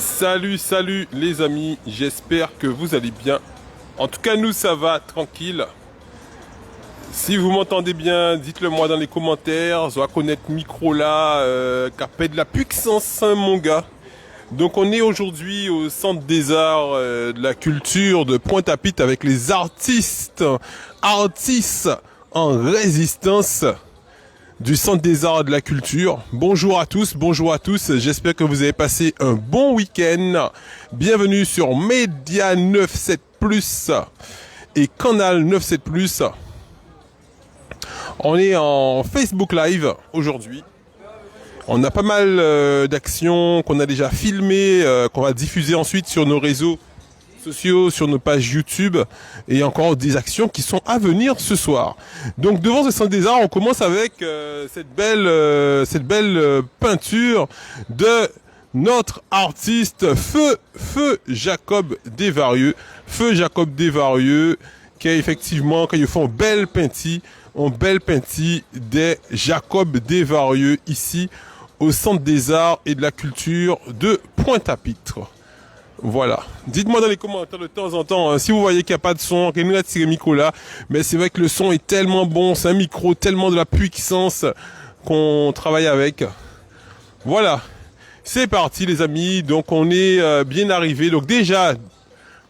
Salut les amis, j'espère que vous allez bien. En tout cas, nous ça va, tranquille. Si vous m'entendez bien, dites-le moi dans les commentaires. Je dois connaître micro là, qui a de la puissance, hein, mon gars. Donc on est aujourd'hui au Centre des Arts de la Culture de Pointe-à-Pitre avec les artistes en résistance du Centre des Arts de la Culture. Bonjour à tous, j'espère que vous avez passé un bon week-end. Bienvenue sur Média 97 Plus et Canal 97 Plus. On est en Facebook Live aujourd'hui. On a pas mal d'actions qu'on a déjà filmées, qu'on va diffuser ensuite sur nos réseaux sociaux, sur nos pages YouTube, et encore des actions qui sont à venir ce soir. Donc devant ce Centre des Arts, on commence avec cette belle peinture de notre artiste Feu Jacob Desvarieux. Feu Jacob Desvarieux, qui a effectivement, quand ils font belle peinture des Jacob Desvarieux ici au Centre des Arts et de la Culture de Pointe-à-Pitre. Voilà. Dites-moi dans les commentaires de temps en temps, hein, si vous voyez qu'il n'y a pas de son, qu'il nous a tiré le micro là, mais c'est vrai que le son est tellement bon, c'est un micro tellement de la puissance qu'on travaille avec. Voilà. C'est parti les amis, donc on est bien arrivé. Donc déjà,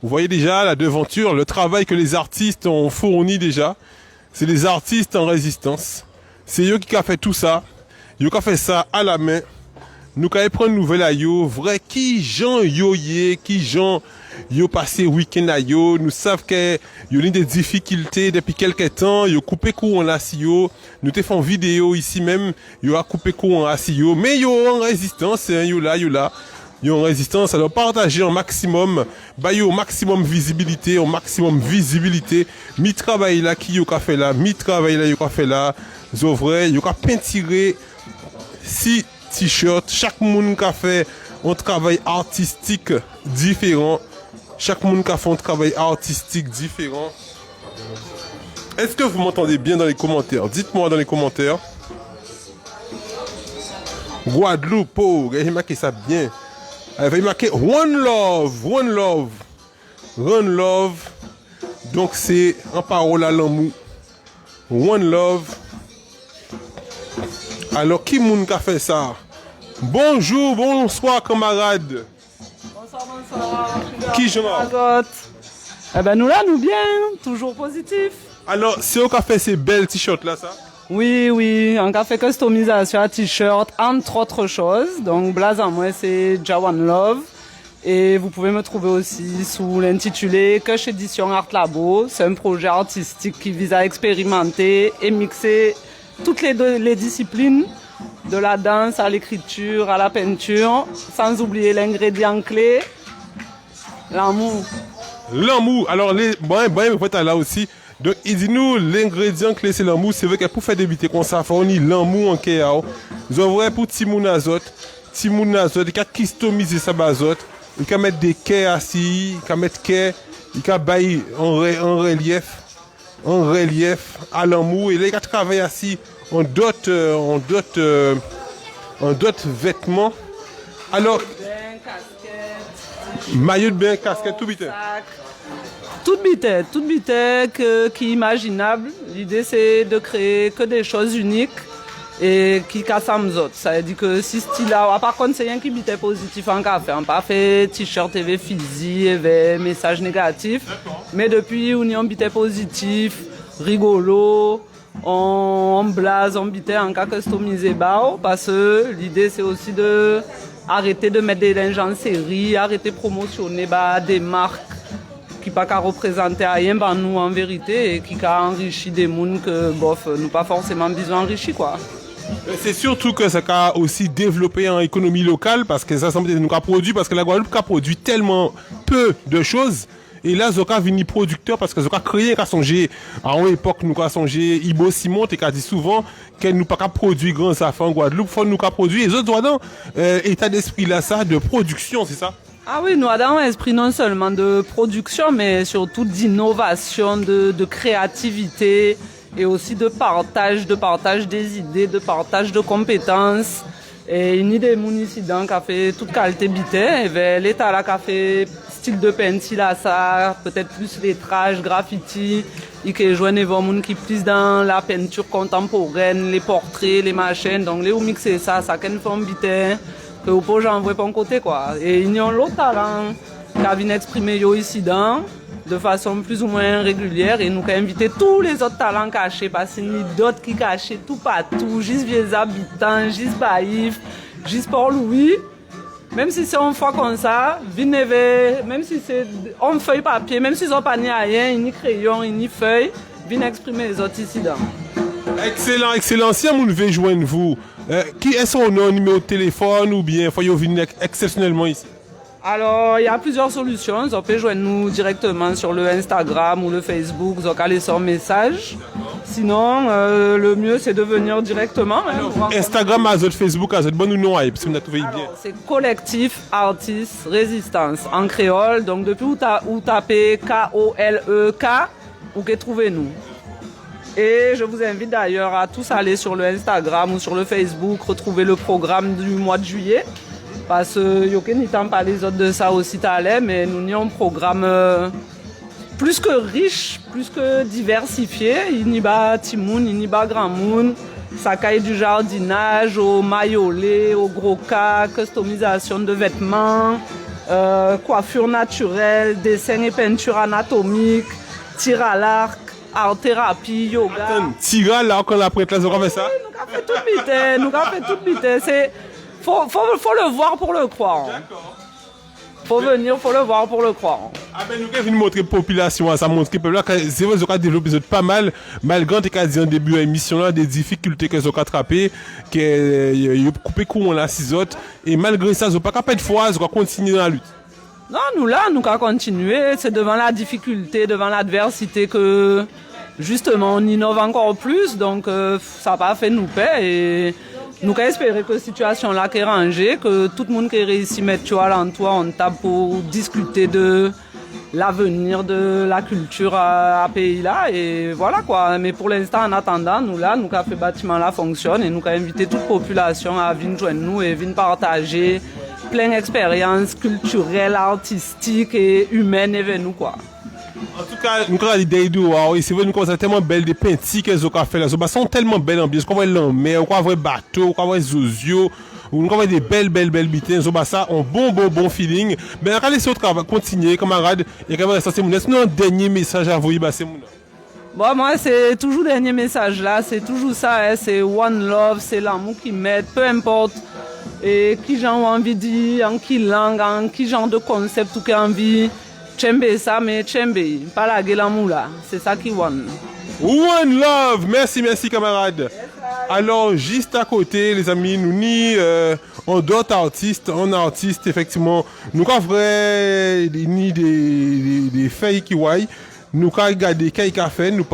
vous voyez déjà la devanture, le travail que les artistes ont fourni déjà. C'est les artistes en résistance. C'est eux qui ont fait tout ça. Ils ont fait ça à la main. Nous avons pris une nouvelle à yo, vrai, qui gens yo yé, qui gens yo passé week-end à yo, nous savons que yo a des difficultés depuis quelques temps, yo coupé courant là si yo, nous te fait une vidéo ici même, yo a coupé courant là si yo, mais yo en résistance, hein, yo là, yo en résistance, alors partagez un maximum, bah yo maximum visibilité, mi travail là qui yo ka fait là, zo vrai, yo ka peinturé si t-shirt, chaque monde qui a fait un travail artistique différent. Est-ce que vous m'entendez bien dans les commentaires? Dites-moi dans les commentaires. Guadeloupe, oh, j'ai marqué ça bien. Il va marquer One Love. Donc c'est en parole à l'amour. One Love. Alors, qui moun ka fait ça? Bonjour, bonsoir, camarades. Bonsoir. Qui je m'appelle? Eh ben nous là, nous bien, toujours positif. Alors, c'est eux qui a fait ces belles t-shirts là, ça? Oui, on a fait customisation à t-shirt, entre autres choses. Donc, blaze en moi, c'est Jawan Love. Et vous pouvez me trouver aussi sous l'intitulé Cush Édition Art Labo. C'est un projet artistique qui vise à expérimenter et mixer toutes les disciplines, de la danse à l'écriture, à la peinture, sans oublier l'ingrédient clé, l'amour. L'amour, alors, vous êtes là aussi. Donc, il dit nous, l'ingrédient clé, c'est l'amour. C'est vrai que pour faire débuter comme ça, on y l'amour en kéao. Ils ont vrai pour Timoun Azot, il y a customiser sa bazot, il y a mettre des quais assis, il y a mettre quais, il y a bailler en relief à l'amour, et là il y a travaillé assis en d'autres vêtements. Alors, maillot de bain, casquette, tout vite. Toute bitette qui est imaginable. L'idée c'est de créer que des choses uniques et qui cassent les autres. Ça veut dire que si style là, par contre c'est rien qui bitette positif en café. On pas fait t-shirt et physique et message négatif. Mais depuis on y a un bitette positif, rigolo, on blase, on bitette en cas customisé bao, parce que l'idée c'est aussi de arrêter de mettre des linges en série, arrêter de promotionner des marques qui pas qu'à représenter rien nous en vérité et qui a enrichi des mondes que nous pas forcément besoin d'enrichir quoi. C'est surtout que ça a aussi développé en économie locale parce que ça semble nous a produit parce que la Guadeloupe a produit tellement peu de choses. Et là, Zoka vini producteur parce que Zoka créé, qu'a songé, à une époque, nous qu'a songé, Ibo Simon, t'es qu'a dit souvent, qu'elle nous pas qu'à produire grand affaires en Guadeloupe, faut nous qu'a produire, les autres doivent dans, état d'esprit là, ça, de production, c'est ça? Ah oui, nous avons un esprit non seulement de production, mais surtout d'innovation, de créativité et aussi de partage des idées, de partage de compétences. Et une idée mon incident qui a fait toute qualité bité, et ben l'état là qui a fait style de peinture là ça, peut-être plus lettrage, graffiti, et que joignent les gens qui plus dans la peinture contemporaine, les portraits, les machines, donc les ou mixer ça qu'une forme bité que vous pouvez envoyer pour un côté quoi. Et il y a l'autre talent qui vient exprimer yo ici dans de façon plus ou moins régulière et nous avons invité tous les autres talents cachés parce qu'il y a d'autres qui cachent tout partout, juste vieux habitants, juste Baïf, juste Port-Louis. Même si c'est une fois comme ça, venez, même si c'est en feuille papier, même si ils n'ont pas ni rien, ni crayon, ni feuille, venez exprimer les autres ici dedans. Excellent, excellent. Si on veut joindre vous, qui est son nom, numéro de téléphone ou bien faut venir exceptionnellement ici? Alors, il y a plusieurs solutions. Vous pouvez joindre nous directement sur le Instagram ou le Facebook. Vous allez sur message. Sinon, le mieux, c'est de venir directement. Instagram, Azot, Facebook, Azot, bon ou non, parce que vous avez trouvé bien. C'est Collectif Artistes Résistance en créole. Donc, depuis où tapez K-O-L-E-K, vous pouvez trouver nous. Et je vous invite d'ailleurs à tous aller sur le Instagram ou sur le Facebook, retrouver le programme du mois de juillet. Parce que Yoke n'y t'en pas les autres de ça aussi t'allais, mais nous avons un programme plus que riche, plus que diversifié. Il n'y a pas Timoun, il n'y a pas Grand Moun. Ça caille du jardinage au maillolet, au gros cas, customisation de vêtements, coiffure naturelle, dessin et peinture anatomique, tir à l'arc, art-thérapie, yoga. Attends, tir à l'arc, on a prêté là, on fait ça? Nous avons fait tout bité, nous avons fait tout bité. Faut le voir pour le croire. D'accord. Faut venir, faut le voir pour le croire. Ah ben nous avons montrer la population, ça montre que le peuple c'est vrai qu'ils ont développé pas mal, malgré ce qu'a dit en début de l'émission là, des difficultés qu'ils ont attrapées, qu'ils ont coupé courant là, 6 autres, et malgré ça, ils n'ont pas capable de foi, ils ont continué dans la lutte. Non, nous allons continuer, c'est devant la difficulté, devant l'adversité que justement on innove encore plus, donc ça n'a pas fait nous paix et nous espérons que la situation là est rangée, que tout le monde qui réussit à mettre l'entour en table pour discuter de l'avenir de la culture à pays là et voilà quoi. Mais pour l'instant en attendant, nous avons fait bâtiment là fonctionne et nous avons invité toute la population à venir joindre nous et venir partager plein d'expériences culturelles, artistiques et humaines avec nous quoi. En tout cas, nous avons des idées, c'est vrai, nous avons tellement belles des peintures qu'elles ont fait là. Elles sont tellement belles en ambiance, comme la mer, comme un bateau, comme un zozio, nous avons des belles bitins, elles ont ça, un bon feeling. Mais on va laisser au travail, continuer, camarades, et quand même rester mon. Est-ce que un dernier message à vous, c'est mon? Bon, moi, c'est toujours le dernier message là, c'est toujours ça, hein, c'est one love, c'est l'amour qui m'aide, peu importe. Et qui j'en ont envie de dire, en qui langue, en qui genre de concept ou qui envie. Tchembe ça, mais tchembe, pas la gueule en moula. C'est ça qui one. One love! Merci camarades. Alors, juste à côté, les amis, nous ni d'autres artistes, effectivement, nous avons ni des feuilles qui voient, nous avons regardé quelques cafés, nous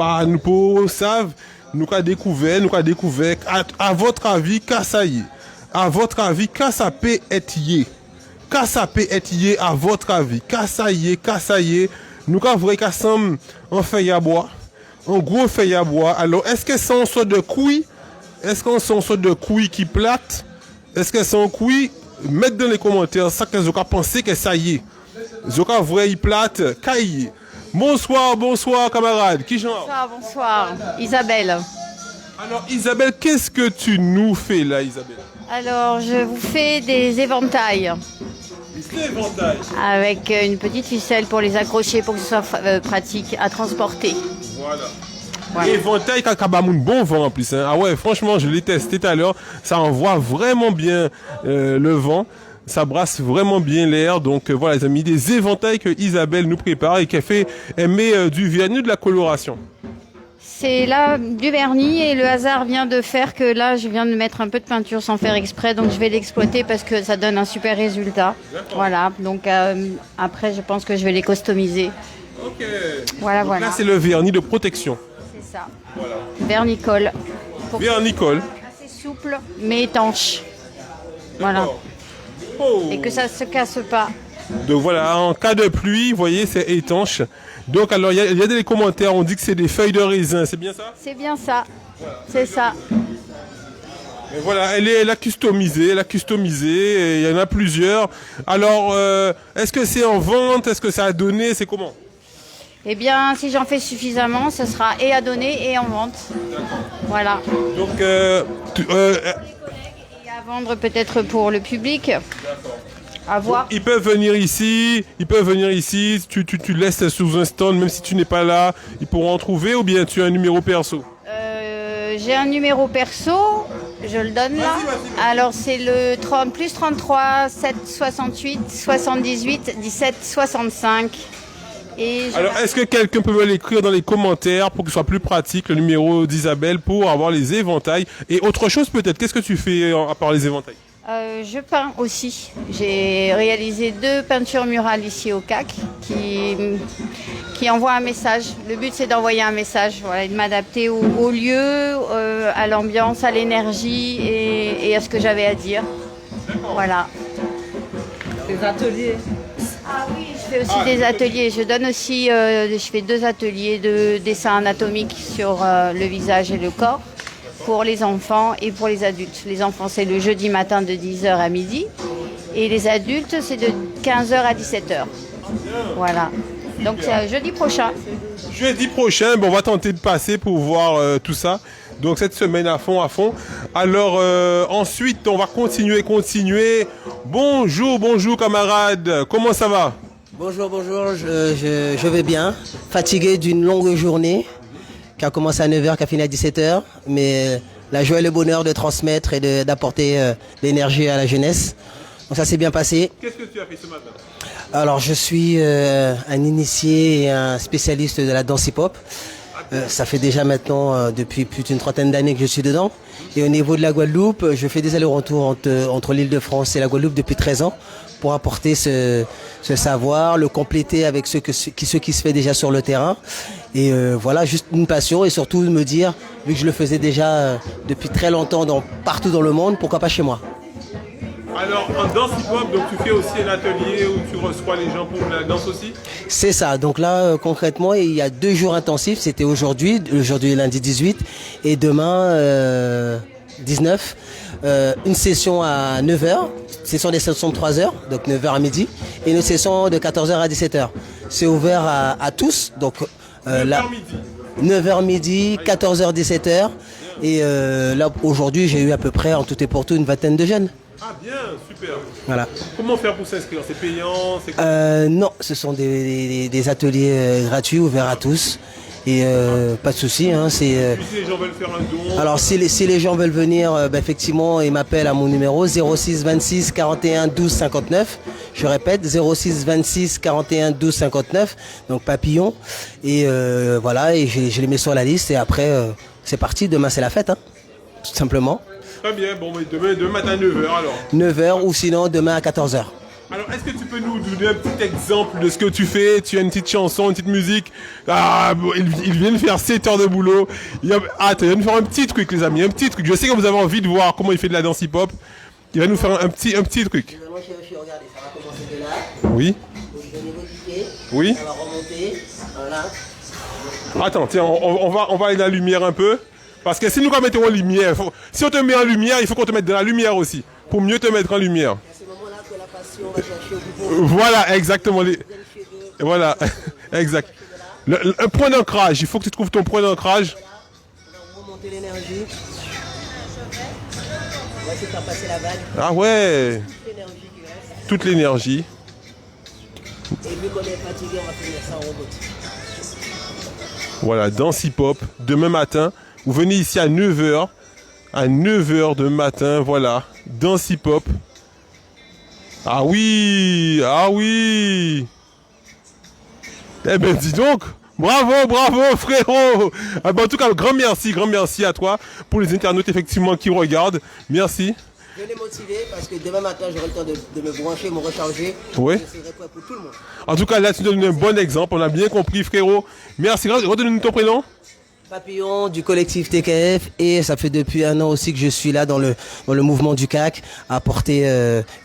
savons, nous avons découvert, à votre avis, qu'est-ce ça y est? À votre avis, qu'est-ce ça peut être yé? Qu'est-ce ça peut être yé à votre avis? Qu'est-ce ça y est? Nous avons vrai qu'à en feuille à bois, un gros feuille à bois. Alors, est-ce que c'est un sort de couille? Est-ce qu'on c'est un sort de couille qui plate? Est-ce que c'est un couille? Mettez dans les commentaires ça que vous avez pensé que ça y est. Vous avez vrai, il plate, caillé. Bonsoir, camarades. Qui genre? Bonsoir. Isabelle. Alors, Isabelle, qu'est-ce que tu nous fais là, Isabelle? Alors, je vous fais des éventails. Des éventails? Avec une petite ficelle pour les accrocher pour que ce soit pratique à transporter. Voilà. Éventail qui a un bon vent en plus. Hein. Ah ouais, franchement, je l'ai testé tout à l'heure. Ça envoie vraiment bien le vent. Ça brasse vraiment bien l'air. Donc voilà, les amis, des éventails que Isabelle nous prépare et qui a fait aimer du vernis de la coloration. C'est là du vernis et le hasard vient de faire que là je viens de mettre un peu de peinture sans faire exprès, donc je vais l'exploiter parce que ça donne un super résultat. Voilà, donc après je pense que je vais les customiser. Ok. Voilà. Là c'est le vernis de protection. C'est ça. Voilà. Vernicole. Vernicole. Assez souple mais étanche. Voilà. Oh. Et que ça ne se casse pas. Donc voilà, en cas de pluie, vous voyez, c'est étanche. Donc alors, il y a des commentaires, on dit que c'est des feuilles de raisin, c'est bien ça? C'est bien ça, voilà. C'est ça. Et voilà, elle a customisé, et il y en a plusieurs. Alors, est-ce que c'est en vente? Est-ce que ça a donné? C'est comment? Eh bien, si j'en fais suffisamment, ce sera et à donner et en vente. Voilà. Donc, Et à vendre peut-être pour le public. À voir. ils peuvent venir ici, tu laisses sous un stand, même si tu n'es pas là, ils pourront en trouver, ou bien tu as un numéro perso? J'ai un numéro perso, je le donne là. Alors c'est le plus 33 7 68 78 17 65. Alors, est-ce que quelqu'un peut me l'écrire dans les commentaires pour que ce soit plus pratique, le numéro d'Isabelle, pour avoir les éventails? Et autre chose peut-être, qu'est-ce que tu fais à part les éventails? Je peins aussi. J'ai réalisé 2 peintures murales ici au CAC qui envoient un message. Le but c'est d'envoyer un message, voilà, de m'adapter au lieu, à l'ambiance, à l'énergie et à ce que j'avais à dire. Voilà. Les ateliers. Ah oui, je fais aussi des ateliers. Je donne aussi, je fais 2 ateliers de dessin anatomique sur le visage et le corps pour les enfants et pour les adultes. Les enfants, c'est le jeudi matin de 10h à midi et les adultes, c'est de 15h à 17h. Voilà. Donc c'est jeudi prochain. Jeudi prochain, bon, on va tenter de passer pour voir tout ça. Donc cette semaine à fond, à fond. Alors ensuite, on va continuer. Bonjour camarades, comment ça va? Bonjour, je vais bien. Fatigué d'une longue journée qui a commencé à 9h, qui a fini à 17h. Mais la joie et le bonheur de transmettre et d'apporter l'énergie à la jeunesse. Donc ça s'est bien passé. Qu'est-ce que tu as fait ce matin? Alors je suis un initié et un spécialiste de la danse hip-hop. Ça fait déjà maintenant depuis plus d'une trentaine d'années que je suis dedans. Et au niveau de la Guadeloupe, je fais des allers-retours entre l'Île-de-France et la Guadeloupe depuis 13 ans pour apporter ce savoir, le compléter avec ce qui se fait déjà sur le terrain. Et voilà, juste une passion et surtout me dire, vu que je le faisais déjà depuis très longtemps partout dans le monde, pourquoi pas chez moi. Alors en danse hip-hop, donc tu fais aussi un atelier où tu reçois les gens pour la danse aussi? C'est ça, donc là concrètement il y a 2 jours intensifs, c'était aujourd'hui lundi 18 et demain 19, une session à 9h, ce sont des sessions de 3 heures, donc 9h à midi, et une session de 14h à 17h. C'est ouvert à tous, donc 9h midi, 14h 17h, et là aujourd'hui j'ai eu à peu près en tout et pour tout une vingtaine de jeunes. Ah bien, super. Voilà. Comment faire pour s'inscrire? C'est payant? Non, ce sont des ateliers gratuits, ouverts à tous. Et pas de souci. Hein, si les gens veulent faire un don? Alors si les gens veulent venir, effectivement, ils m'appellent à mon numéro 06 26 41 12 59. Je répète, 06 26 41 12 59. Donc papillon. Et voilà, et je les mets sur la liste. Et après, c'est parti. Demain, c'est la fête, hein, tout simplement. Très bien, bon, mais demain matin à 9h alors. 9h ou sinon demain à 14h. Alors, est-ce que tu peux nous donner un petit exemple de ce que tu fais? Tu as une petite chanson, une petite musique. Ah, bon, il vient de faire 7 heures de boulot. Tu viens de faire un petit truc, les amis, un petit truc. Je sais que vous avez envie de voir comment il fait de la danse hip-hop. Il va nous faire un petit truc. Moi, regardez, ça va commencer de là. Oui. Donc, je vais modifier. Oui. Ça va remonter. Voilà. Attends, tiens, on va aller dans la lumière un peu. Parce que si nous mettons en lumière, si on te met en lumière, il faut qu'on te mette dans la lumière aussi. Pour mieux te mettre en lumière. C'est ce moment-là que la passion va chercher au bout. Voilà, exactement. Voilà, exact. Un point d'ancrage, il faut que tu trouves ton point d'ancrage. On va remonter l'énergie. On va essayer de faire passer la vague. Ah ouais. Toute l'énergie Toute l'énergie. qui reste. Et vu qu'on est fatigué, on va finir ça en robot. Voilà, danse hip-hop, demain matin. Vous venez ici à 9h. À 9h de matin, voilà. Danse hip-hop. Ah oui. Eh ben dis donc. Bravo frérot. Ah ben, en tout cas, grand merci à toi pour les internautes effectivement qui regardent. Merci. Je l'ai motivé parce que demain matin j'aurai le temps de me brancher, me recharger. Oui. Je serai prêt pour tout le monde. En tout cas, là tu donnes un bon exemple, on a bien compris frérot. Merci. Redonne-nous ton prénom. Papillon du collectif TKF et ça fait depuis 1 an aussi que je suis là dans le mouvement du CAC à apporter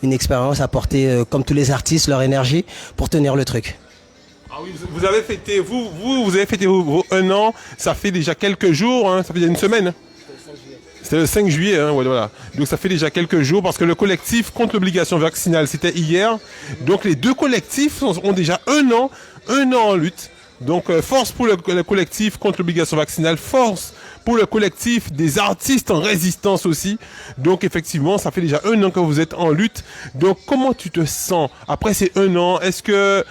une expérience, à apporter comme tous les artistes leur énergie pour tenir le truc. Ah oui, vous avez fêté, vous avez fêté vos 1 an, ça fait déjà quelques jours, hein, ça fait déjà une semaine. C'était le 5 juillet, hein, ouais, voilà. Donc ça fait déjà quelques jours parce que le collectif contre l'obligation vaccinale, c'était hier. Donc les deux collectifs ont déjà un an en lutte. Donc force pour le collectif contre l'obligation vaccinale, force pour le collectif des artistes en résistance aussi. Donc effectivement, ça fait déjà un an que vous êtes en lutte. Donc comment tu te sens après ces un an? Est-ce que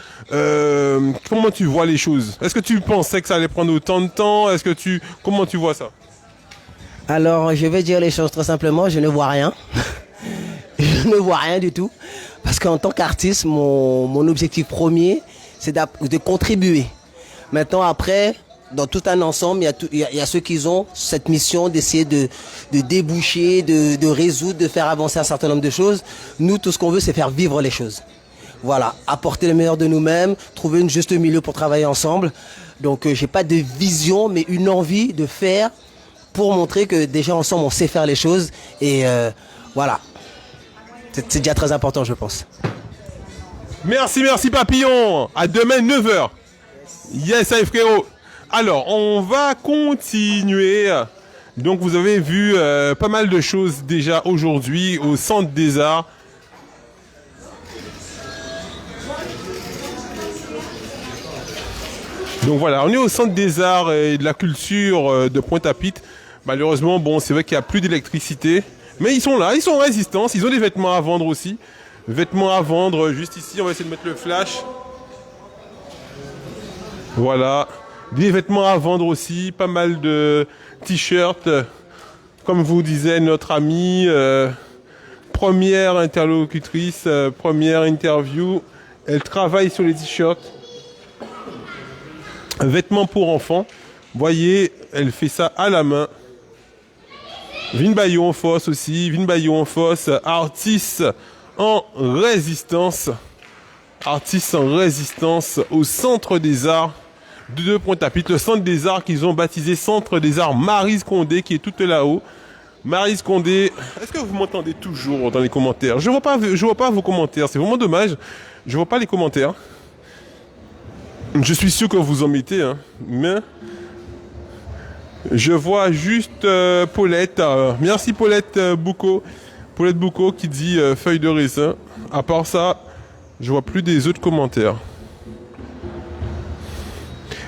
comment tu vois les choses? Est-ce que tu pensais que ça allait prendre autant de temps? Comment tu vois ça? Alors, je vais dire les choses très simplement, je ne vois rien. Je ne vois rien du tout. Parce qu'en tant qu'artiste, mon objectif premier, c'est de contribuer. Maintenant, après, dans tout un ensemble, il y a ceux qui ont cette mission d'essayer de déboucher, de résoudre, de faire avancer un certain nombre de choses. Nous, tout ce qu'on veut, c'est faire vivre les choses. Voilà, apporter le meilleur de nous-mêmes, trouver une juste milieu pour travailler ensemble. Donc, j'ai pas de vision, mais une envie de faire pour montrer que déjà ensemble, on sait faire les choses. Et voilà, c'est déjà très important, je pense. Merci Papillon. À demain 9h. Yes, allez frérot. Alors, on va continuer. Donc, vous avez vu pas mal de choses déjà aujourd'hui au Centre des Arts. Donc voilà, on est au Centre des Arts et de la Culture de Pointe-à-Pitre. Malheureusement, bon, c'est vrai qu'il n'y a plus d'électricité. Mais ils sont là, ils sont en résistance. Ils ont des vêtements à vendre aussi. Vêtements à vendre juste ici. On va essayer de mettre le flash. Voilà. Des vêtements à vendre aussi. Pas mal de t-shirts. Comme vous disait notre amie. Première interlocutrice. Première interview. Elle travaille sur les t-shirts. Vêtements pour enfants. Voyez, elle fait ça à la main. Vinbayo en fosse aussi. Vinbayo en fosse. Artiste en résistance. Artiste en résistance au Centre des Arts de Pointe-à-Pitre. Le Centre des Arts qu'ils ont baptisé Centre des Arts Maryse Condé qui est tout là-haut. Maryse Condé. Est-ce que vous m'entendez toujours dans les commentaires? Je vois pas vos commentaires. C'est vraiment dommage. Je vois pas les commentaires. Je suis sûr que vous en mettez, hein, mais je vois juste Paulette. Merci Paulette Boucaud. Paulette Boucaud qui dit feuille de raisin. À part ça, je vois plus des autres commentaires.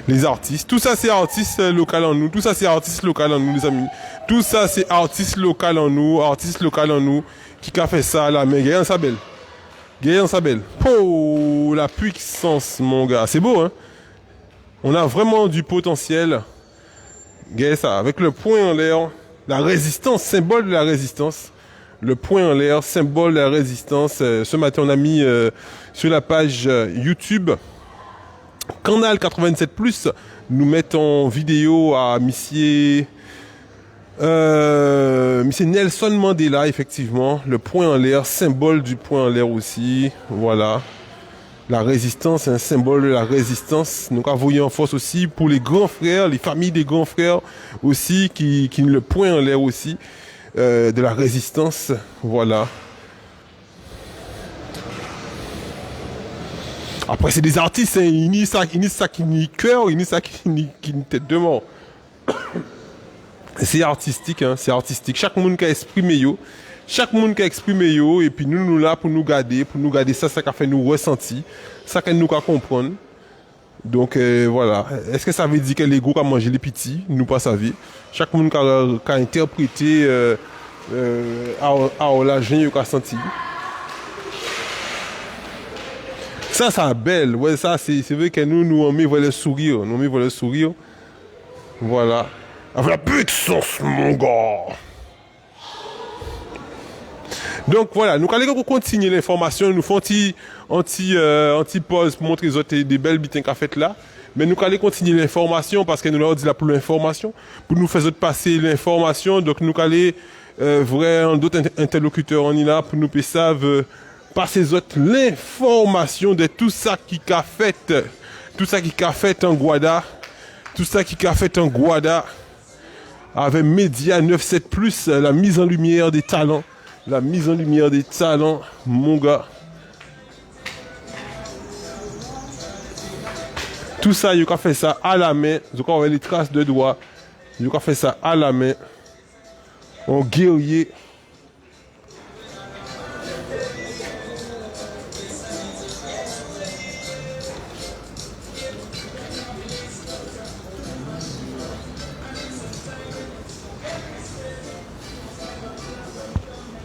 Les artistes. Tout ça c'est artistes local en nous. Tout ça c'est artistes local en nous, les amis. Tout ça c'est artistes local en nous. Artistes local en nous. Qui a fait ça là, mais Gaël Sabel. Gaël Sabel. Oh, la puissance, mon gars. C'est beau, hein? On a vraiment du potentiel. Gaël, ça, avec le poing en l'air. La résistance, symbole de la résistance. Le poing en l'air, symbole de la résistance. Ce matin, on a mis sur la page YouTube Canal 87+. Nous mettons en vidéo à Monsieur Nelson Mandela, effectivement. Le poing en l'air, symbole du poing en l'air aussi. Voilà. La résistance, un symbole de la résistance. Nous avons en force aussi pour les grands frères, les familles des grands frères aussi, qui le poing en l'air aussi. De la résistance. Voilà. Après, c'est des artistes, hein. Ils n'y ça qui ni cœur, ils n'y ça qui ni tête de mort. C'est artistique, hein, c'est artistique. Chaque monde qui a exprimé yo. Chaque monde qui a exprimé yo. Et puis nous là pour nous garder ça qui a fait nous ressentir. Ça qui nous a comprendre. Donc voilà. Est-ce que ça veut dire que l'ego a mangé les petits? Nous pas savons. Chaque monde qui a interprété à la jeune qui a senti. Ça belle. Ouais, ça c'est vrai que nous on met le sourire. Nous on met le sourire. Voilà. Avec la puissance, mon gars. Donc voilà, nous allons continuer l'information. Nous faisons anti-pause pour montrer les autres des belles bitins qu'a fait là. Mais nous allons continuer l'information parce que nous l'avons dit là pour l'information. Pour nous faire passer l'information. Donc nous allons vraiment d'autres interlocuteurs on est là pour nous passer autres l'information de tout ça qui a fait. Tout ça qui a fait en Guada. Tout ça qui a fait en Guada. Avec Média 97+, la mise en lumière des talents. La mise en lumière des talents, mon gars. Tout ça, il a fait ça à la main. Il a les traces de doigts. Il a fait ça à la main. On guerrier.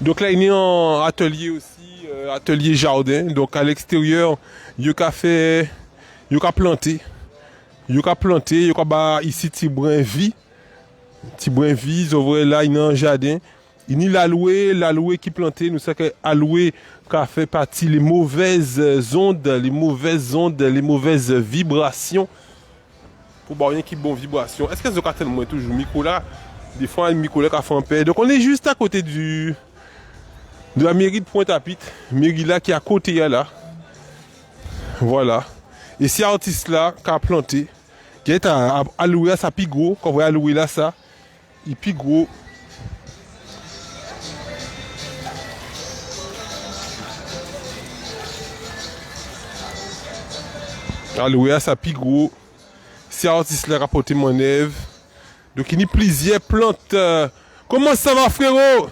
Donc là, il est en atelier aussi, atelier jardin. Donc à l'extérieur, il y a fait, il y a planté. Il y a planté, il y a ici Tibrin vie. Tibrin vie, là, il y a un jardin. Il y a l'alloué qui planté. Nous savons que l'alloué qui a fait partie les mauvaises ondes, les mauvaises vibrations. Pour voir rien qui bon vibration. Est-ce que vous avez tellement toujours micro là? Des fois, un micro là qui a fait un peu. Donc on est juste à côté de la mairie de Pointe-à-Pitre, mairie là qui est à côté là. Voilà. Et c'est artiste là qui a planté, qui est alloué à sa plus gros, quand vous alloué là ça, il plus gros. Alloué à sa plus gros, c'est artiste là qui a porté mon œuvre. Donc il y a plusieurs plantes. Comment ça va frérot?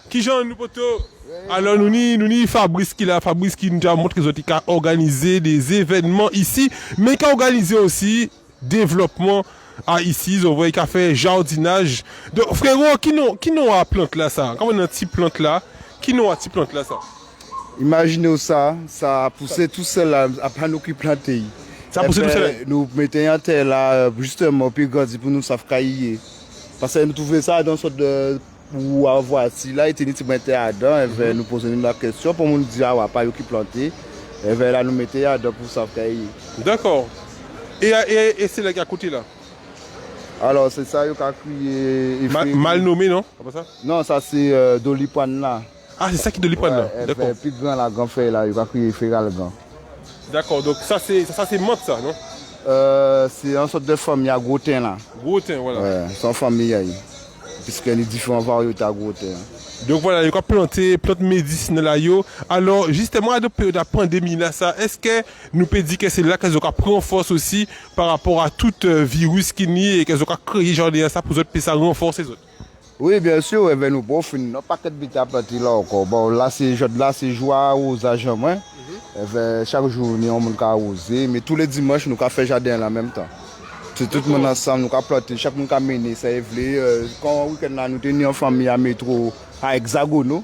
Qui j'en nous poteau? Alors nous ni Fabrice qui nous a montré qu'il a organisé des événements ici, mais qui a organisé aussi développement à ici, vous voyez qu'il a fait jardinage. Donc frérot, qui n'ont à plante là ça? Quand on a un petit plante là, qui n'ont à petit plante là ça? Imaginez ça a poussé tout seul après nous qui planter. Ça a poussé tout seul. Nous mettons en terre là justement puis grandir pour nous savent cailler. Parce que nous trouvons ça dans une sorte de ou avoir si là il était dedans et nous poser la question pour nous dire ah pas qui planter et là nous mettre dedans pour ça cailler. D'accord. Et c'est là qui a côté là. Alors c'est ça il a crié mal nommé non? Pas ça? Non, ça c'est Dolipan là. Ah, c'est ça qui Dolipan là. D'accord. Puis grand la grand fait là, il a crié Féral grand. D'accord. Donc ça c'est monte ça, non? C'est une sorte de famille à gros teint là. Gros teint, voilà. Ouais, c'est famille puisqu'il y a différentes variétés à gros teint. Donc voilà, il y a planté plante médicinale là yo. Alors justement à la période de la pandémie là ça, est-ce que nous peut dire que c'est là qu'elles ont pris en force aussi par rapport à tout virus qui n'y et qu'elles ont créé genre ça pour autres ça renforcer les autres? Oui, bien sûr, nous bon fin pas que de à planter là encore. Bon là c'est joie aux agents moins. Chaque jour on monde ka arroser mais tous les dimanches nous ka faire jardin là en même temps. C'est tout le monde ensemble, nous avons planté, chaque monde a mené, ça est quand week-end là, nous tenions en famille à métro à Hexagono,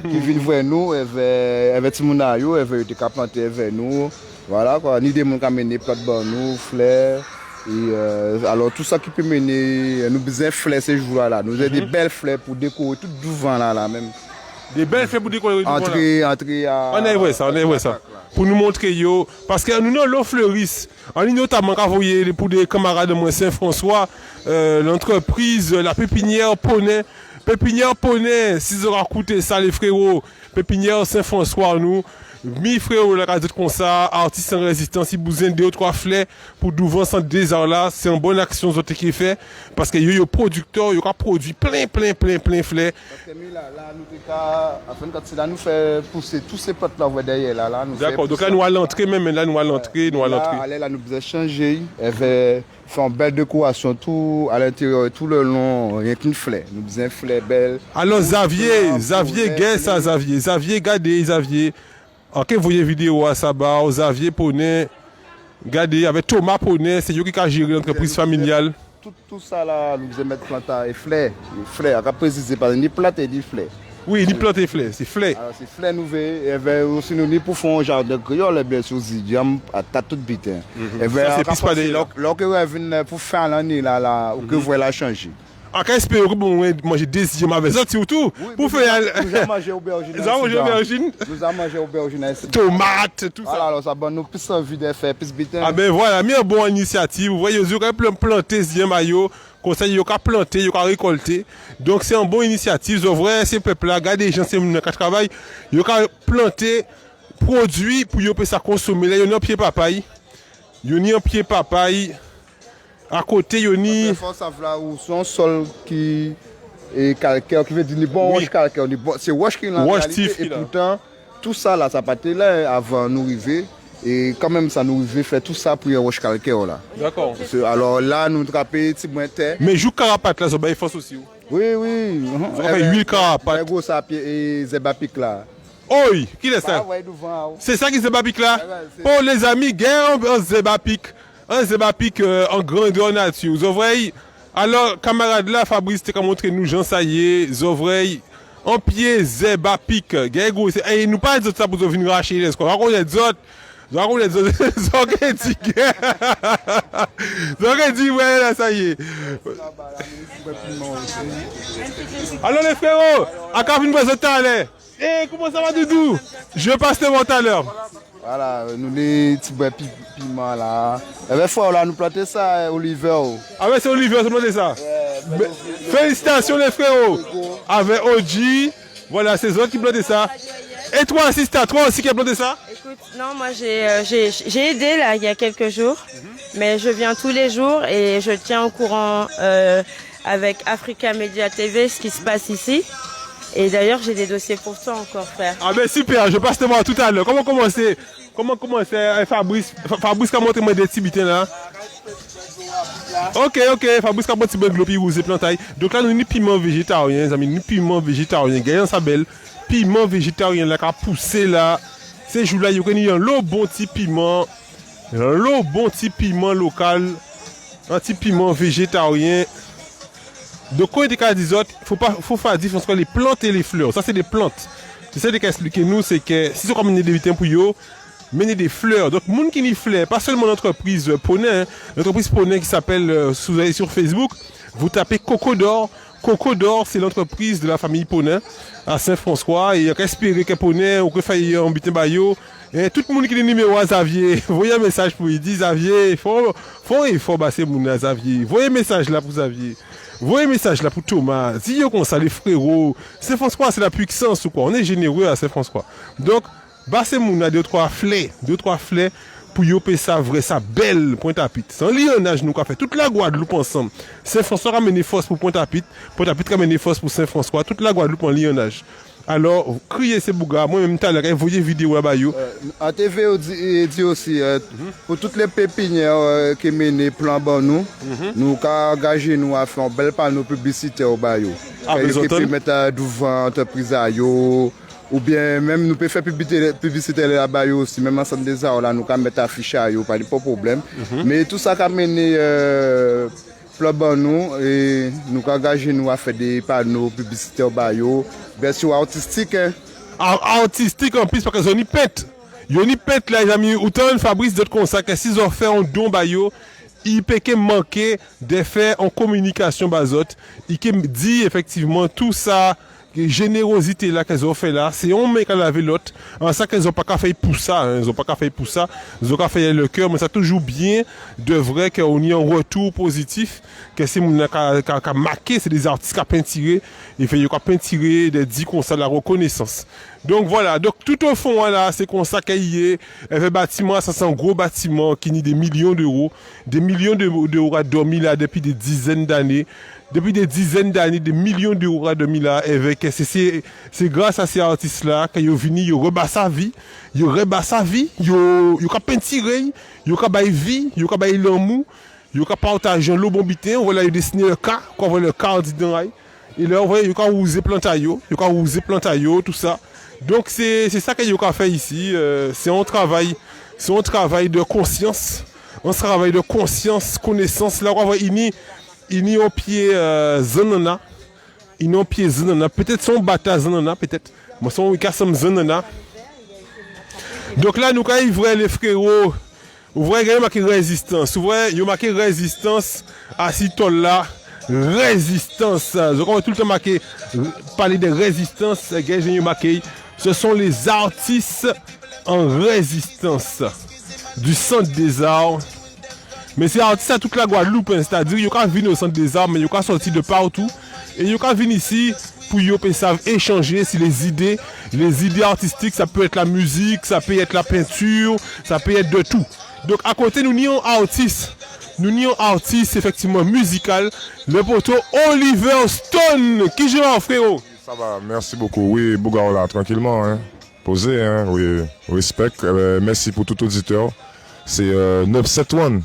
qui viennent voir nous, avec tout le monde, ils ont planté avec nous. Voilà quoi, ni des gens qui ont mené plantes pour nous, fleurs. Alors tout ça qui peut mener, nous besoin de fleurs ces jours-là. Nous avons des belles fleurs pour décorer tout devant là même. Des belles fleurs pour décorer devant là. Entrer à... On est vrai ça. Pour nous montrer yo parce que nous l'on fleurisse en ligne notamment envoyé pour des camarades de moi Saint-François l'entreprise la pépinière Poney si vous aurez écouté ça les frérots pépinière Saint-François nous mi frérot la radio comme ça artiste en résistance il besoin 2 ou 3 fleurs pour devant sans désert là c'est une bonne action autres qui fait parce que yo producteur yo produit plein fleurs parce que là nous quand là nous fait pousser tous ces potes là derrière là nous d'accord donc là nous à l'entrée même là nous à l'entrée là nous besoin changer et faire une belle décoration tout à l'intérieur et tout le long rien qu'une fleur nous besoin fleurs belles alors Xavier guest ça Xavier gardez Xavier. Ok, vous voyez vidéo à Sabah, Xavier Poney, regardez, avec Thomas Poney, c'est lui qui a géré l'entreprise familiale. Tout ça là, nous devons mettre plantes et fleurs. Fleurs, à préciser, pas ni plantes et ni fleurs. Oui, ni plantes et fleurs, c'est fleurs. Alors c'est fleurs nouvelles, et aussi nous pour faire un jardin créole, bien sûr, à toute vitesse. Ça c'est plus pas des... Lorsque vous venez pour faire l'année là, que vous voyez la changer. En cas espère que vous manger deuxième avec ça surtout pour faire nous avons mangé aubergine. Nous avons mangé aubergine. Tomates tout ça. Alors ça donne nous plus envie de faire plus bitin. Ah ben voilà, mais une bonne initiative. Vous voyez, vous avez planté deuxième maillot, comme ça vous avez planté, vous avez récolté. Donc c'est une bonne initiative. Vous vrai ces peuple là, regardez les gens qui travaillent, vous avez planté produit pour vous ça consommer. Là, il y a un pied papaye. Il y a un pied papaye. À côté, il y a un sol qui est calcaire, qui veut dire bon roche calcaire. C'est roche qui est en réalité. Et pourtant, tout ça là, ça partait là avant nous arriver. Et quand même, ça nous arrive faire tout ça pour une roche calcaire là. D'accord. Alors là, nous traper petit moins terre. Mais joue carapate là, ça va force aussi. Oui, oui. Ça fait 8 carapates. Gros ça et Zebapic là. Oui, qui est ça? C'est ça qui est Zebapic là? Oh les amis, gagne un Zebapic. Un Zebapic en grandeur nature. Vous voyez? Alors, camarade là, Fabrice, t'es qu'à montrer nous, Jean Saillé, Zovrey, en pied, Zebapic. Gagne, et nous pas de ça pour venir racheter les scores. Raconte les autres. Raconte les autres. Zovrey dit, ouais, là, ça y est. Alors les frérots, à quand une présente à l'air? Eh, comment ça va, Doudou? Je passe devant tout à l'heure. Voilà, nous les petits bois piment là. Et bien, fois là, nous planter ça, Oliver. Ah ouais, c'est Olivier, c'est planté ça. Félicitations les frérots. Avec OG, voilà, c'est eux qui plantent ça. Et toi, assistant, toi aussi qui as planté ça? Écoute, non, moi j'ai aidé là il y a quelques jours, mais je viens tous les jours et je tiens au courant avec Africa Media TV ce qui se passe ici. Et d'ailleurs, j'ai des dossiers pour toi encore, frère. Ah ben super, je passe te voir tout à l'heure. Comment commencer Fabrice qui a montré moi des petits bitins là. Ok, Fabrice qui a montré des petits rouges et plantailles. Donc là, nous avons piment végétarien, les amis, nous piment végétarien. Gagnant sa belle, piment végétarien là qui a poussé là. Ces jours-là, il y a un lot bon petit piment. Un lot bon petit piment local. Un petit piment végétarien. Donc, quand il y a des autres, il faut faire la différence entre les plantes et les fleurs. Ça, c'est des plantes. C'est ça qu'il expliquer nous, c'est que si on comme des vitins pour eux, mener des fleurs. Donc, monde qui n'y fleurs, pas seulement l'entreprise Poney, l'entreprise Poney qui s'appelle, si vous allez sur Facebook, vous tapez Coco d'Or. Coco d'Or, c'est l'entreprise de la famille Poney à Saint-François. Et il y a qu'espérer que Poney ou que faille en bitin bayo. Et tout le monde qui est numéro à Xavier, voyez un message pour lui. Dit Xavier, il faut basser mon à Xavier. Voyez un message là pour Xavier. Voyez un message là pour Thomas. Dis comme ça, les frérots. Saint-François, c'est la puissance ou quoi. On est généreux à Saint-François. Donc, bassez mon à 2-3 flets pour yoper ça vrai, ça belle Pointe-à-Pitre. C'est un lionnage nous qu'a fait toute la Guadeloupe ensemble. Saint-François a mené force pour Pointe-à-Pitre. Pointe-à-Pitre a mené force pour Saint-François. Toute la Guadeloupe en lionnage. Alors, criez ces bougas. Moi-même, tout à l'heure, voyez vidéo là-bas. En TV, on dit aussi, pour toutes les pépinières qui mènent plan bon nous, nous avons engagé nous à faire un bel panneau publicitaire au Bayo. Qui peut mettre devant l'entreprise à yo, ou bien même nous pouvons faire publicité là-bas aussi, même ensemble des arts là, nous pouvons mettre affiche à yo, pas de problème. Mais tout ça qui a mené plan bon nous, et nous avons engagé nous à faire des panneaux publicitaires au Bayo. Version artistique. Artistique en plus parce que ils pètent. Ils pètent là, les amis. Autant Fabrice d'autres comme ça que s'ils ont fait un don bayo, ils peuvent manquer de faire en communication bazote. Ils dit effectivement tout ça, générosité là qu'elles ont fait là, c'est on met qu'à laver l'autre. En ça qu'elles ont pas qu'à faire pour ça, hein. Ils ont pas qu'à faire pour ça. Ils ont qu'à faire le cœur, mais ça toujours bien de vrai qu'on y a un retour positif. Que c'est mon qu'à marqué, c'est des artistes qui ont peinturé, et fait ils ont peinturé des dits comme ça la reconnaissance. Donc voilà, donc tout au fond là, c'est comme ça qu'il y a un bâtiment, ça c'est un gros bâtiment qui nie des millions d'euros à dormir là depuis des dizaines d'années. Depuis des dizaines d'années, des millions d'euros à dormir là, avec c'est grâce à ces artistes là qu'ils ont venu, ils ont rebattu sa vie, ils ont peinturé, ils ont baillé vie, ils ont baillé l'amour. Ils ont partagé le bon bitin, on va dessiner le cas, on voit le cas dedans. Et là, on voit ils ont usé plantayo, tout ça. Donc c'est ça qu'ils ont fait ici. C'est un travail de conscience, un travail de conscience, connaissance. Là, on voit il y a un pied zanana, peut-être son bata zanana, peut-être. Moi, son kassam zanana. Donc là, nous quand ils voient les frérots. Vous voyez, il y a marqué résistance. Vous voyez, il y a marqué résistance à ce là. Résistance. Je crois tout le temps marqué, parler de résistance. Il y a marqué, ce sont les artistes en résistance du centre des arts. Mais c'est artistes à toute la Guadeloupe, hein, c'est-à-dire qu'ils ont venir au centre des arts, mais ils ont sorti de partout. Et ils ont venir ici pour échanger sur les idées artistiques. Ça peut être la musique, ça peut être la peinture, ça peut être de tout. Donc à côté, nous nions artistes. Nous nions artistes effectivement musical. Le poteau Oliver Stone. Qui joue en frérot? Ça va, merci beaucoup. Oui, Bouga là, tranquillement. Hein. Posé, hein. Oui, respect. Merci pour tout auditeur. C'est 971.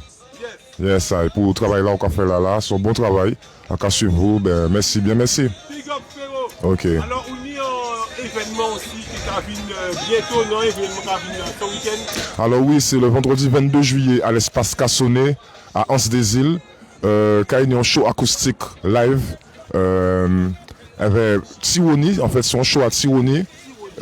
Yes, ça. Et pour le travail là, on a fait là, c'est un bon travail. On a suivre vous, ben, merci, bien merci. Big up, frérot. Ok. Alors, on y a un événement aussi qui vient bientôt, non? Événement qui vient ce week-end. Alors oui, c'est le vendredi 22 juillet à l'espace Cassonnet, à Anse des Îles. Quand il y a un show acoustique live. Avec Tiwoni, en fait, c'est un show à Tiwoni.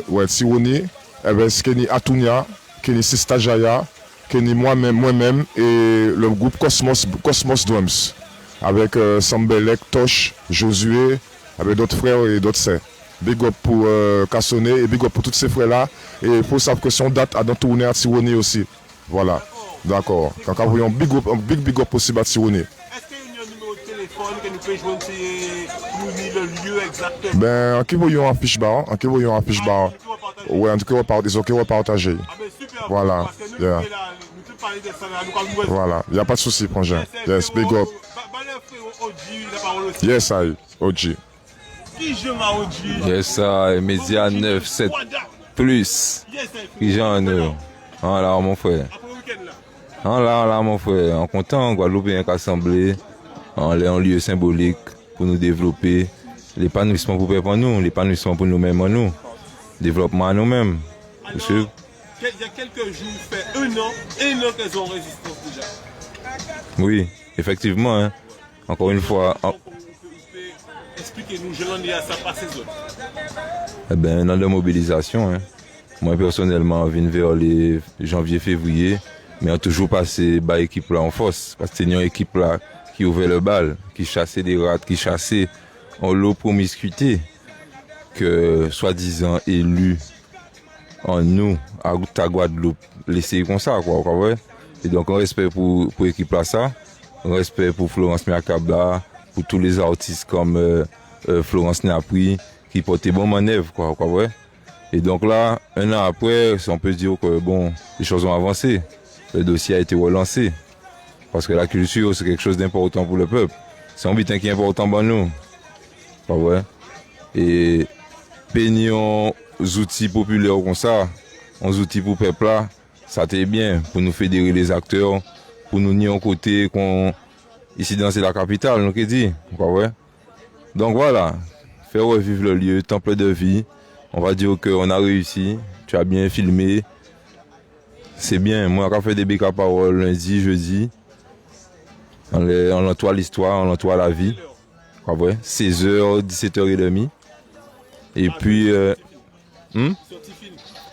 Ouais, Tiwoni. Avec Kenny Atunia, Kenny Sista Jaya, Kenny moi-même et le groupe Cosmos Drums. Avec Sambelek, Tosh, Josué, avec d'autres frères et d'autres sœurs. Big up pour Cassonnet et big up pour tous ces frères-là. Et il faut savoir que son date a dans tourné à Tiwoni aussi. Voilà. D'accord. Quand vous voyez un big up possible à Tiwoni. Est-ce qu'il y a un numéro de téléphone que nous pouvons joindre pour nous dire le lieu exactement? Ben, en qui voyons un fiche bar, ouais, en tout cas, on va partager. Ah ben super. Voilà. Parce que nous, Yeah. nous parler de ça, nous Voilà, il n'y a pas de souci, frangin. Yes, big up. Yes, I, OG. Qui je m'a OG? Yes, I, Média 9, 7 plus. Qui j'en ai? Ah là, mon frère. Après le week-end là. Ah là, mon frère. En content, Guadeloupe est assemblé. En lieu symbolique pour nous développer. L'épanouissement pour nous, l'épanouissement pour nous-mêmes en nous. Développement à nous-mêmes. Alors, il y a quelques jours, fait un an qu'elles ont résistance déjà. Oui, effectivement. Hein. Encore une fois. Expliquez-nous, je l'en ai à ça par ces autres. Eh ben, dans la mobilisation. Hein. Moi, personnellement, je viens vers les janvier-février, mais on a toujours passé par l'équipe là en force. Parce que c'est une équipe là qui ouvrait le bal, qui chassait des rats, qui chassait en lot promiscuité, que soi-disant élus en nous, à Guadeloupe, laisser comme ça, quoi, ouais. Et donc, un respect pour l'équipe là, ça, un respect pour Florence Miakabla, pour tous les artistes comme Florence Napri, qui portaient bon manœuvre, quoi, ouais. Et donc là, un an après, on peut se dire que bon, les choses ont avancé. Le dossier a été relancé. Parce que la culture, c'est quelque chose d'important pour le peuple. C'est un butin qui est important pour nous. Pas vrai? Et peignons outils populaires comme ça, uns outils pour le peuple là, ça t'est bien pour nous fédérer les acteurs, pour nous nier en côté qu'on ici dans la capitale, nous qui dit, pas vrai? Donc voilà, faire revivre le lieu, temple de vie. On va dire qu'on a réussi, tu as bien filmé. C'est bien, moi j'ai fait des béca paroles lundi, jeudi. On entoure l'histoire, on entoure la vie. 16h, 17h30. Et puis,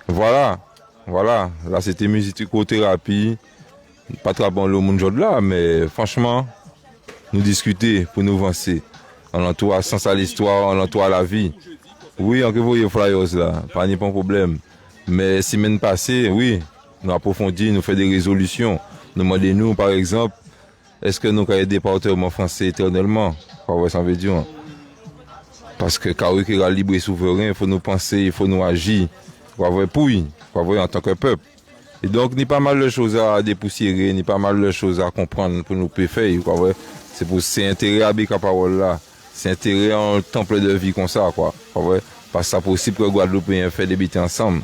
voilà. Là c'était musicothérapie. Pas très bon le monde là, mais franchement, nous discuter pour nous avancer. On entoure sans ça l'histoire, on entoure la vie. Oui, on peut voir les flyers là, pas de problème. Mais semaine passée, oui, nous approfondissons, nous faisons des résolutions. Nous demandons, par exemple, est-ce que nous avons un département français éternellement? Ça veut dire. Parce que quand on est libre et souverain, il faut nous penser, il faut nous agir. En tant que peuple. Et donc, il y a pas mal de choses à dépoussiérer, il y a pas mal de choses à comprendre pour nous faire. C'est pour s'intéresser à Béca Parole là. S'intéresser en temple de vie comme ça, quoi. Parce que c'est possible que Guadeloupéens fassent des bêtises ensemble.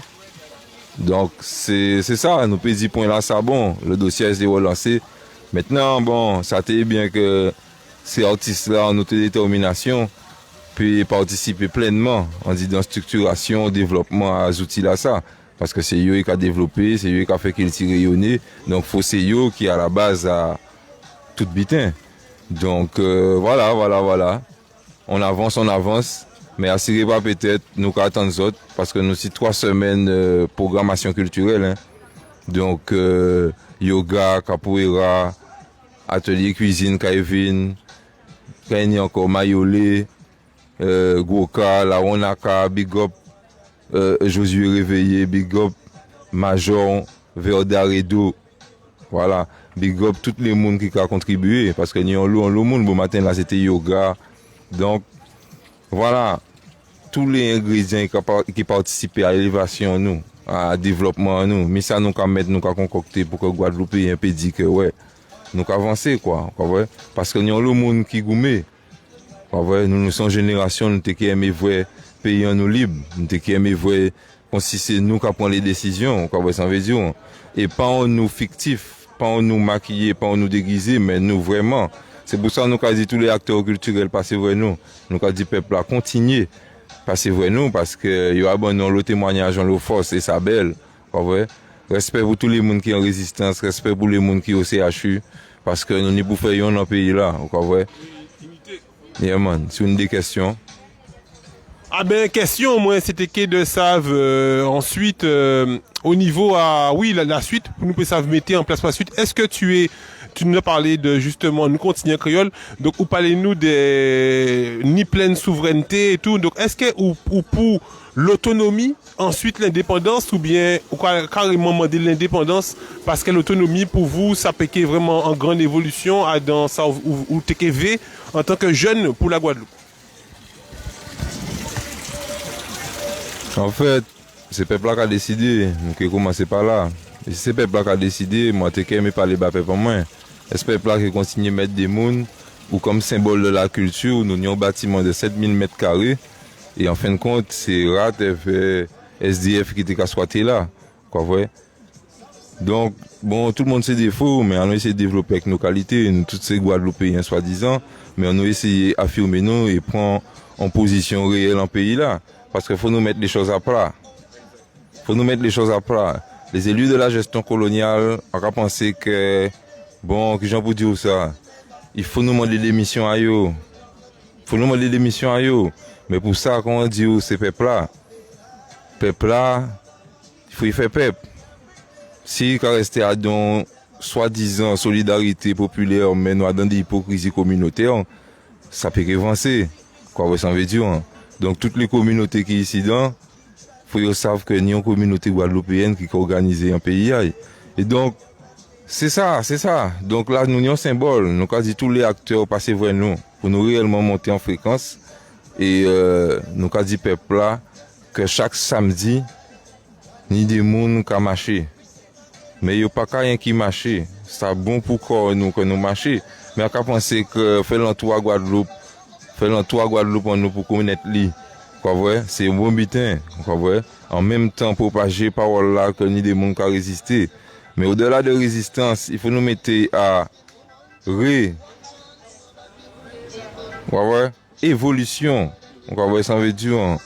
Donc, c'est ça, nous petits points là, ça bon. Le dossier a été relancé. Maintenant, bon, ça t'est bien que ces artistes-là ont notre détermination, puis participer pleinement en disant structuration, développement à ces outils-là, ça. Parce que c'est eux qui a développé, c'est eux qui a fait qu'ils tirent rayonner. Donc, faut c'est eux qui à la base à tout bitin. Donc, voilà. On avance. Mais assurez pas peut-être, nous attendons les autres, parce que nous sommes 3 semaines de programmation culturelle. Hein. Donc, yoga, capoeira, atelier cuisine, Kevin, il y a encore Mayolé, Goka, la Wanaka, Big Up, Josué Réveillé, Big Up, Major, Verdaredo. Voilà, Big Up tous les monde qui ont contribué, parce que nous avons le monde, bon matin là c'était yoga. Donc, voilà, tous les ingrédients qui participent à l'élévation, nous, à développement, nous. Mais ça, nous avons mettre, nous avons concocté pour que Guadeloupe ait un peu dit que, ouais, nous avons avancé, quoi. Parce que nous avons le monde qui gourmet. Nous sommes génération, nous qui aimons voir pays en nous libre. Nous qui aimons voir, si c'est nous qui prenons les décisions, ça veut dire. Et pas en nous fictifs, pas en nous maquiller, pas en nous déguiser, mais nous vraiment. C'est pour ça que nous avons dit tous les acteurs culturels, passez vrai nous. Nous avons dit peuple à continuer, passez vrai nous, parce que il y a le témoignage en l'eau force et ça belle. Ouais. Respect pour tous les gens qui sont en résistance, respect pour les gens qui sont au CHU, parce que nous n'y pouvons pas faire dans le pays là. Ouais. Yeah, man, c'est une des questions. Ah ben question moi c'était que de savent ensuite au niveau à oui la suite pour nous peut savent mettre en place la suite. Est-ce que tu nous as parlé de justement nous continuer en créole donc ou parlez-nous des ni pleine souveraineté et tout donc est-ce que ou pour l'autonomie ensuite l'indépendance ou bien ou carrément demander l'indépendance parce que l'autonomie pour vous ça peut être vraiment en grande évolution à dans ça ou TKV en tant que jeune pour la Guadeloupe. En fait, c'est le peuple qui a décidé, donc il commence par là. Et si c'est le peuple qui a décidé, moi, je n'ai pas parler de peuple moins. Et c'est le peuple qui continue à mettre des mouns, ou comme symbole de la culture, nous avons un bâtiment de 7000 mètres carrés. Et en fin de compte, c'est RATF et SDF qui étaient exploités là. Quoi, ouais. Donc, bon, tout le monde a ses défauts, mais on a essayé de développer avec nos qualités, nous, tous ces Guadeloupéens soi-disant, mais on a essayé d'affirmer nous et prendre en position réelle en pays là. Parce qu'il faut nous mettre les choses à plat. Il faut nous mettre les choses à plat. Les élus de la gestion coloniale ont pensé que, bon, que j'en peux dire ça, il faut nous demander des missions à eux. Il faut nous demander des missions à eux. Mais pour ça, quand on dit c'est peuple-là, il faut y faire peuple. Si il reste à dans soi-disant solidarité populaire, mais nous dans des hypocrisies communautaires, ça peut avancer. Quoi, vous veut dire? Donc toutes les communautés qui sont ici dedans, il faut savoir que nous avons une communauté guadeloupéenne qui est organisée en pays. Et donc, c'est ça. Donc là, nous avons un symbole. Nous avons dit tous les acteurs passer vers nous pour nous réellement monter en fréquence. Et nous avons dit peuple là que chaque samedi, ni des gens qui marchent. Mais il n'y a pas rien qui marche. C'est bon pour nous que nous marchions. Mais on a pensé que faire l'entour à Guadeloupe, en nous pour connaître lui. Quoi vrai, c'est un bon butin, quoi vrai. En même temps propager parole là que ni des gens qui résister. Mais au-delà de résistance, il faut nous mettre à évolution. Quoi vrai, ça veut dire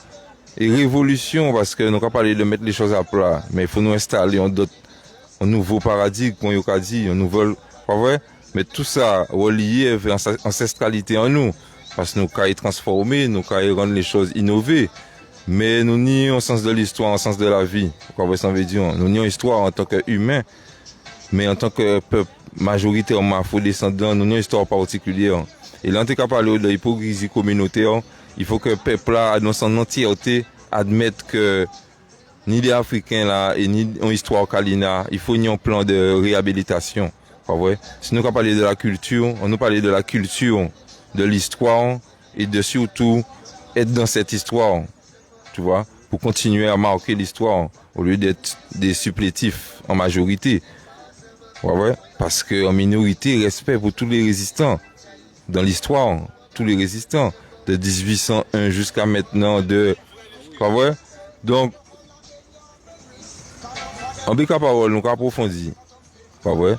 et révolution parce que nous pas parler de mettre les choses à plat, mais il faut nous installer un nouveau paradigme, comme on a dit, un nouveau, quoi vrai. Mais tout ça relié avec ancestralité en nous. Parce que nous pouvons transformer, nous pouvons rendre les choses innovées. Mais nous nions au sens de l'histoire, au sens de la vie. Quoi ça veut dire? Nous nions l'histoire en tant qu'humain, mais en tant que peuple majoritairement afro-descendant, nous nions l'histoire particulière. Et là, on est capable de l'hypocrisie communautaire. Il faut que le peuple, là, dans son entièreté, admette que ni les Africains là, et ni une histoire Kalina, il faut un plan de réhabilitation. Pas vrai? Si nous parlons de la culture, on nous parle de la culture, de l'histoire et de surtout être dans cette histoire, tu vois, pour continuer à marquer l'histoire au lieu d'être des supplétifs en majorité. Ouais, parce qu'en minorité, respect pour tous les résistants dans l'histoire, tous les résistants de 1801 jusqu'à maintenant ouais. Donc, en béca parole, nous approfondir, pas vrai.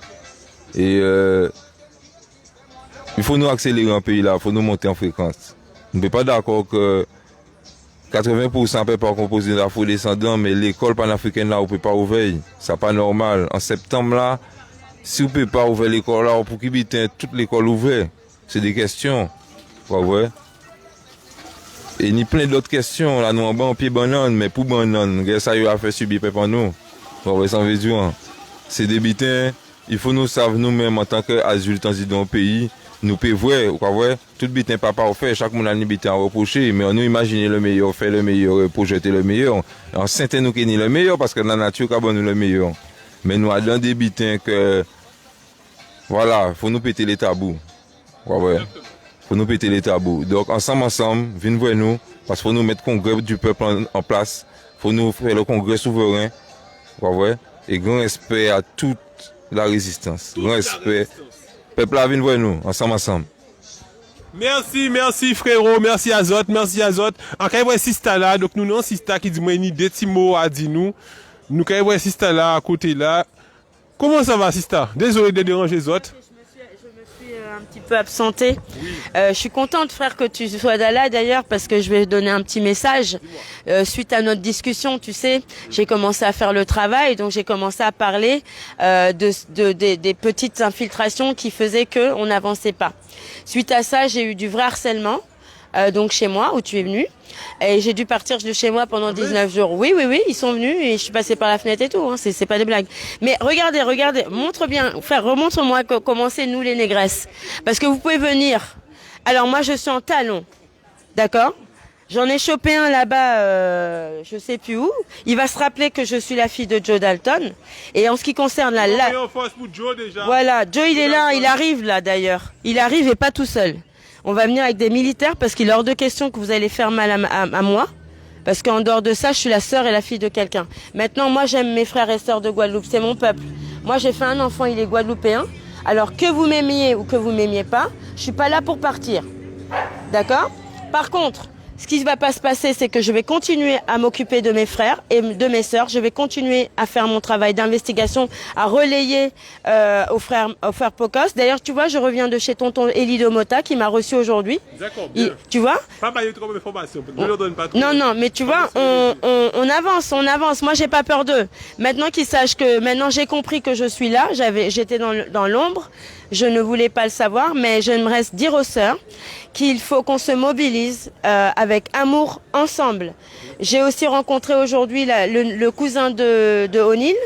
Et il faut nous accélérer en pays là, il faut nous monter en fréquence. On ne peut pas d'accord que 80% ne peut pas composer d'afro-descendants, mais l'école panafricaine là, on ne peut pas ouvrir. C'est pas normal. En septembre là, si on ne peut pas ouvrir l'école là, pour qu'il y ait toute l'école ouverte, c'est des questions. Ouais. Et ni plein d'autres questions. Là, nous en bas, on pied banane, mais pour banane, ça y a fait subir pour nous. Ouais, ça veut dire, c'est des bitins. Il faut nous savoir nous-mêmes en tant qu'adultes dans le pays. Nous pouvons voir, quoi vrai, tout bitin papa au fait, chaque monde a un bitin à reprocher, mais on nous imagine le meilleur, faire le meilleur, projeter le meilleur. En saint nous qui ni le meilleur, parce que dans la nature, nous le meilleur. Mais nous avons des bitins que, voilà, faut nous péter les tabous. Ouais, ouais. Faut nous péter les tabous. Donc, ensemble, venez voir nous, parce qu'il faut nous mettre le congrès du peuple en place. Faut nous faire le congrès souverain. Ouais, ouais. Et grand respect à toute la résistance. Grand respect. Peuple là, venez voir nous, ensemble. Merci frérot, merci Azot. En cas où Sista là, donc nous non Sista qui dit moi ni deux petits mots à dire nous. Nous quand où Sista là à côté là, Comment ça va, Sista? Désolé de déranger les autres. Je me suis un petit peu absentée. Je suis contente, frère, que tu sois là d'ailleurs, parce que je vais donner un petit message. Suite à notre discussion, tu sais, j'ai commencé à faire le travail, donc j'ai commencé à parler des petites infiltrations qui faisaient qu'on n'avançait pas. Suite à ça, j'ai eu du vrai harcèlement. Donc chez moi, où tu es venu. Et j'ai dû partir de chez moi pendant 19 jours. Oui, ils sont venus et je suis passée par la fenêtre et tout. Hein. C'est pas des blagues. Mais regardez, montre bien, frère, remontre-moi comment c'est nous les négresses. Parce que vous pouvez venir. Alors moi, je suis en talons. D'accord? J'en ai chopé un là-bas, je sais plus où. Il va se rappeler que je suis la fille de Joe Dalton. Et en ce qui concerne voilà, Joe il est là, il arrive là d'ailleurs. Il arrive et pas tout seul. On va venir avec des militaires parce qu'il est hors de question que vous allez faire mal à moi. Parce qu'en dehors de ça, je suis la sœur et la fille de quelqu'un. Maintenant, moi, j'aime mes frères et sœurs de Guadeloupe. C'est mon peuple. Moi, j'ai fait un enfant, il est guadeloupéen. Alors que vous m'aimiez ou que vous m'aimiez pas, je suis pas là pour partir. D'accord? Par contre, ce qui ne va pas se passer, c'est que je vais continuer à m'occuper de mes frères et de mes sœurs. Je vais continuer à faire mon travail d'investigation, à relayer aux frères Pocos. D'ailleurs, tu vois, je reviens de chez tonton Elido Mota qui m'a reçu aujourd'hui. D'accord, bien. Tu vois? Pas mal de informations. Je leur donne pas trop. Non, mais tu vois, on avance. Moi, j'ai pas peur d'eux. Maintenant qu'ils sachent que maintenant j'ai compris que je suis là, j'étais dans l'ombre. Je ne voulais pas le savoir, mais je me reste dire aux sœurs qu'il faut qu'on se mobilise avec amour ensemble. J'ai aussi rencontré aujourd'hui le cousin de O'Neill.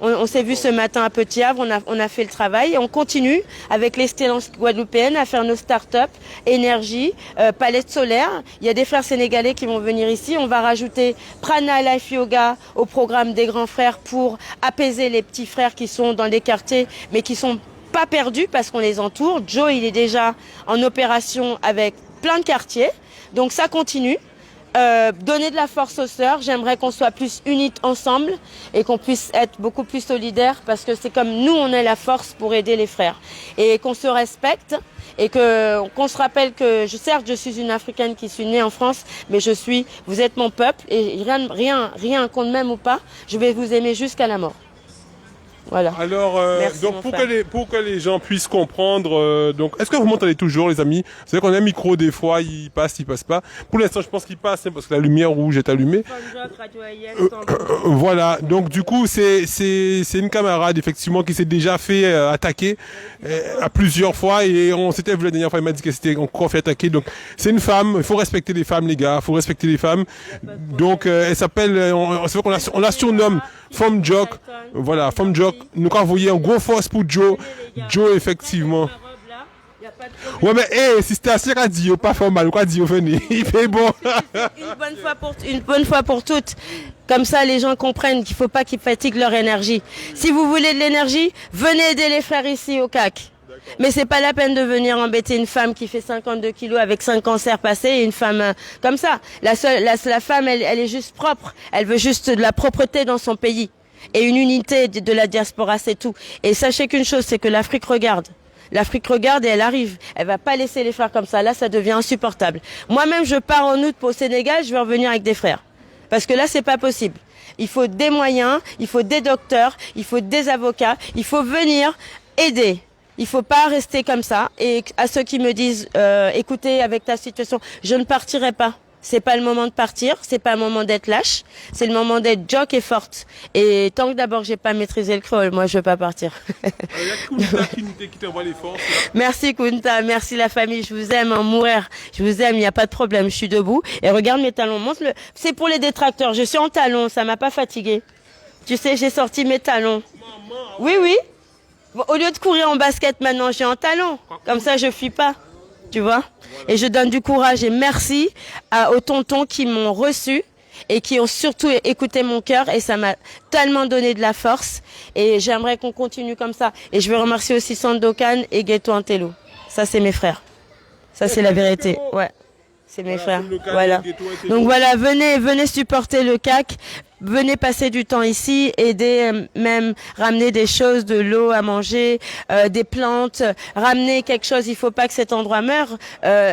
On s'est vu ce matin à Petit Havre, on a fait le travail et on continue avec l'excellence guadeloupéenne à faire nos start-up, énergie, palette solaire. Il y a des frères sénégalais qui vont venir ici. On va rajouter Prana Life Yoga au programme des grands frères pour apaiser les petits frères qui sont dans les quartiers mais qui sont pas perdus parce qu'on les entoure. Joe, il est déjà en opération avec plein de quartiers. Donc ça continue. Donner de la force aux sœurs. J'aimerais qu'on soit plus unis ensemble et qu'on puisse être beaucoup plus solidaires parce que c'est comme nous, on a la force pour aider les frères. Et qu'on se respecte et qu'on se rappelle que certes, je suis une Africaine qui suis née en France, mais vous êtes mon peuple et rien qu'on m'aime ou pas, je vais vous aimer jusqu'à la mort. Voilà. Alors, merci, donc pour que les gens puissent comprendre, donc est-ce que vous m'entendez toujours, les amis? C'est vrai qu'on a un micro des fois, il passe pas. Pour l'instant, je pense qu'il passe hein, parce que la lumière rouge est allumée. Voilà. Donc du coup, c'est une camarade effectivement qui s'est déjà fait attaquer à plusieurs fois et on s'était vu la dernière fois. Il m'a dit que c'était encore fait attaquer. Donc c'est une femme. Il faut respecter les femmes, les gars. Il faut respecter les femmes. Donc elle s'appelle. C'est vrai on la surnomme Femme Jock. Voilà, Femme Jock. Nous avons envoyé un gros force pour Joe. Joe, effectivement. Ouais, mais si c'était assez radio, pas formal, quoi dire, venez, il fait bon. une bonne fois pour toutes. Comme ça, les gens comprennent qu'il ne faut pas qu'ils fatiguent leur énergie. Si vous voulez de l'énergie, venez aider les frères ici au CAC. Mais c'est pas la peine de venir embêter une femme qui fait 52 kilos avec 5 cancers passés et une femme comme ça. La femme, elle est juste propre. Elle veut juste de la propreté dans son pays. Et une unité de la diaspora, c'est tout. Et sachez qu'une chose, c'est que l'Afrique regarde. L'Afrique regarde et elle arrive. Elle va pas laisser les frères comme ça. Là, ça devient insupportable. Moi-même, je pars en août pour le Sénégal, je vais revenir avec des frères. Parce que là, c'est pas possible. Il faut des moyens, il faut des docteurs, il faut des avocats, il faut venir aider. Il faut pas rester comme ça. Et à ceux qui me disent, écoutez, avec ta situation, je ne partirai pas. C'est pas le moment de partir, c'est pas le moment d'être lâche, c'est le moment d'être jock et forte. Et tant que d'abord j'ai pas maîtrisé le créole, moi je veux pas partir. Il y a Kunta qui t'envoie les forces. Là. Merci Kunta, merci la famille, je vous aime en mourir. Je vous aime, il n'y a pas de problème, je suis debout. Et regarde mes talons, montre-le. C'est pour les détracteurs, je suis en talons, ça m'a pas fatigué. Tu sais, j'ai sorti mes talons. Oui. Bon, au lieu de courir en basket maintenant, j'ai en talons. Comme ça je fuis pas. Tu vois, et je donne du courage et merci aux tontons qui m'ont reçu et qui ont surtout écouté mon cœur et ça m'a tellement donné de la force et j'aimerais qu'on continue comme ça. Et je veux remercier aussi Sandokan et Ghetto Antello. Ça, c'est mes frères. Ça, c'est la vérité. Ouais, c'est mes frères. Voilà. Donc voilà, venez supporter le CAC. venez passer du temps ici, aider, même ramener des choses, de l'eau à manger, des plantes, ramener quelque chose. Il faut pas que cet endroit meure.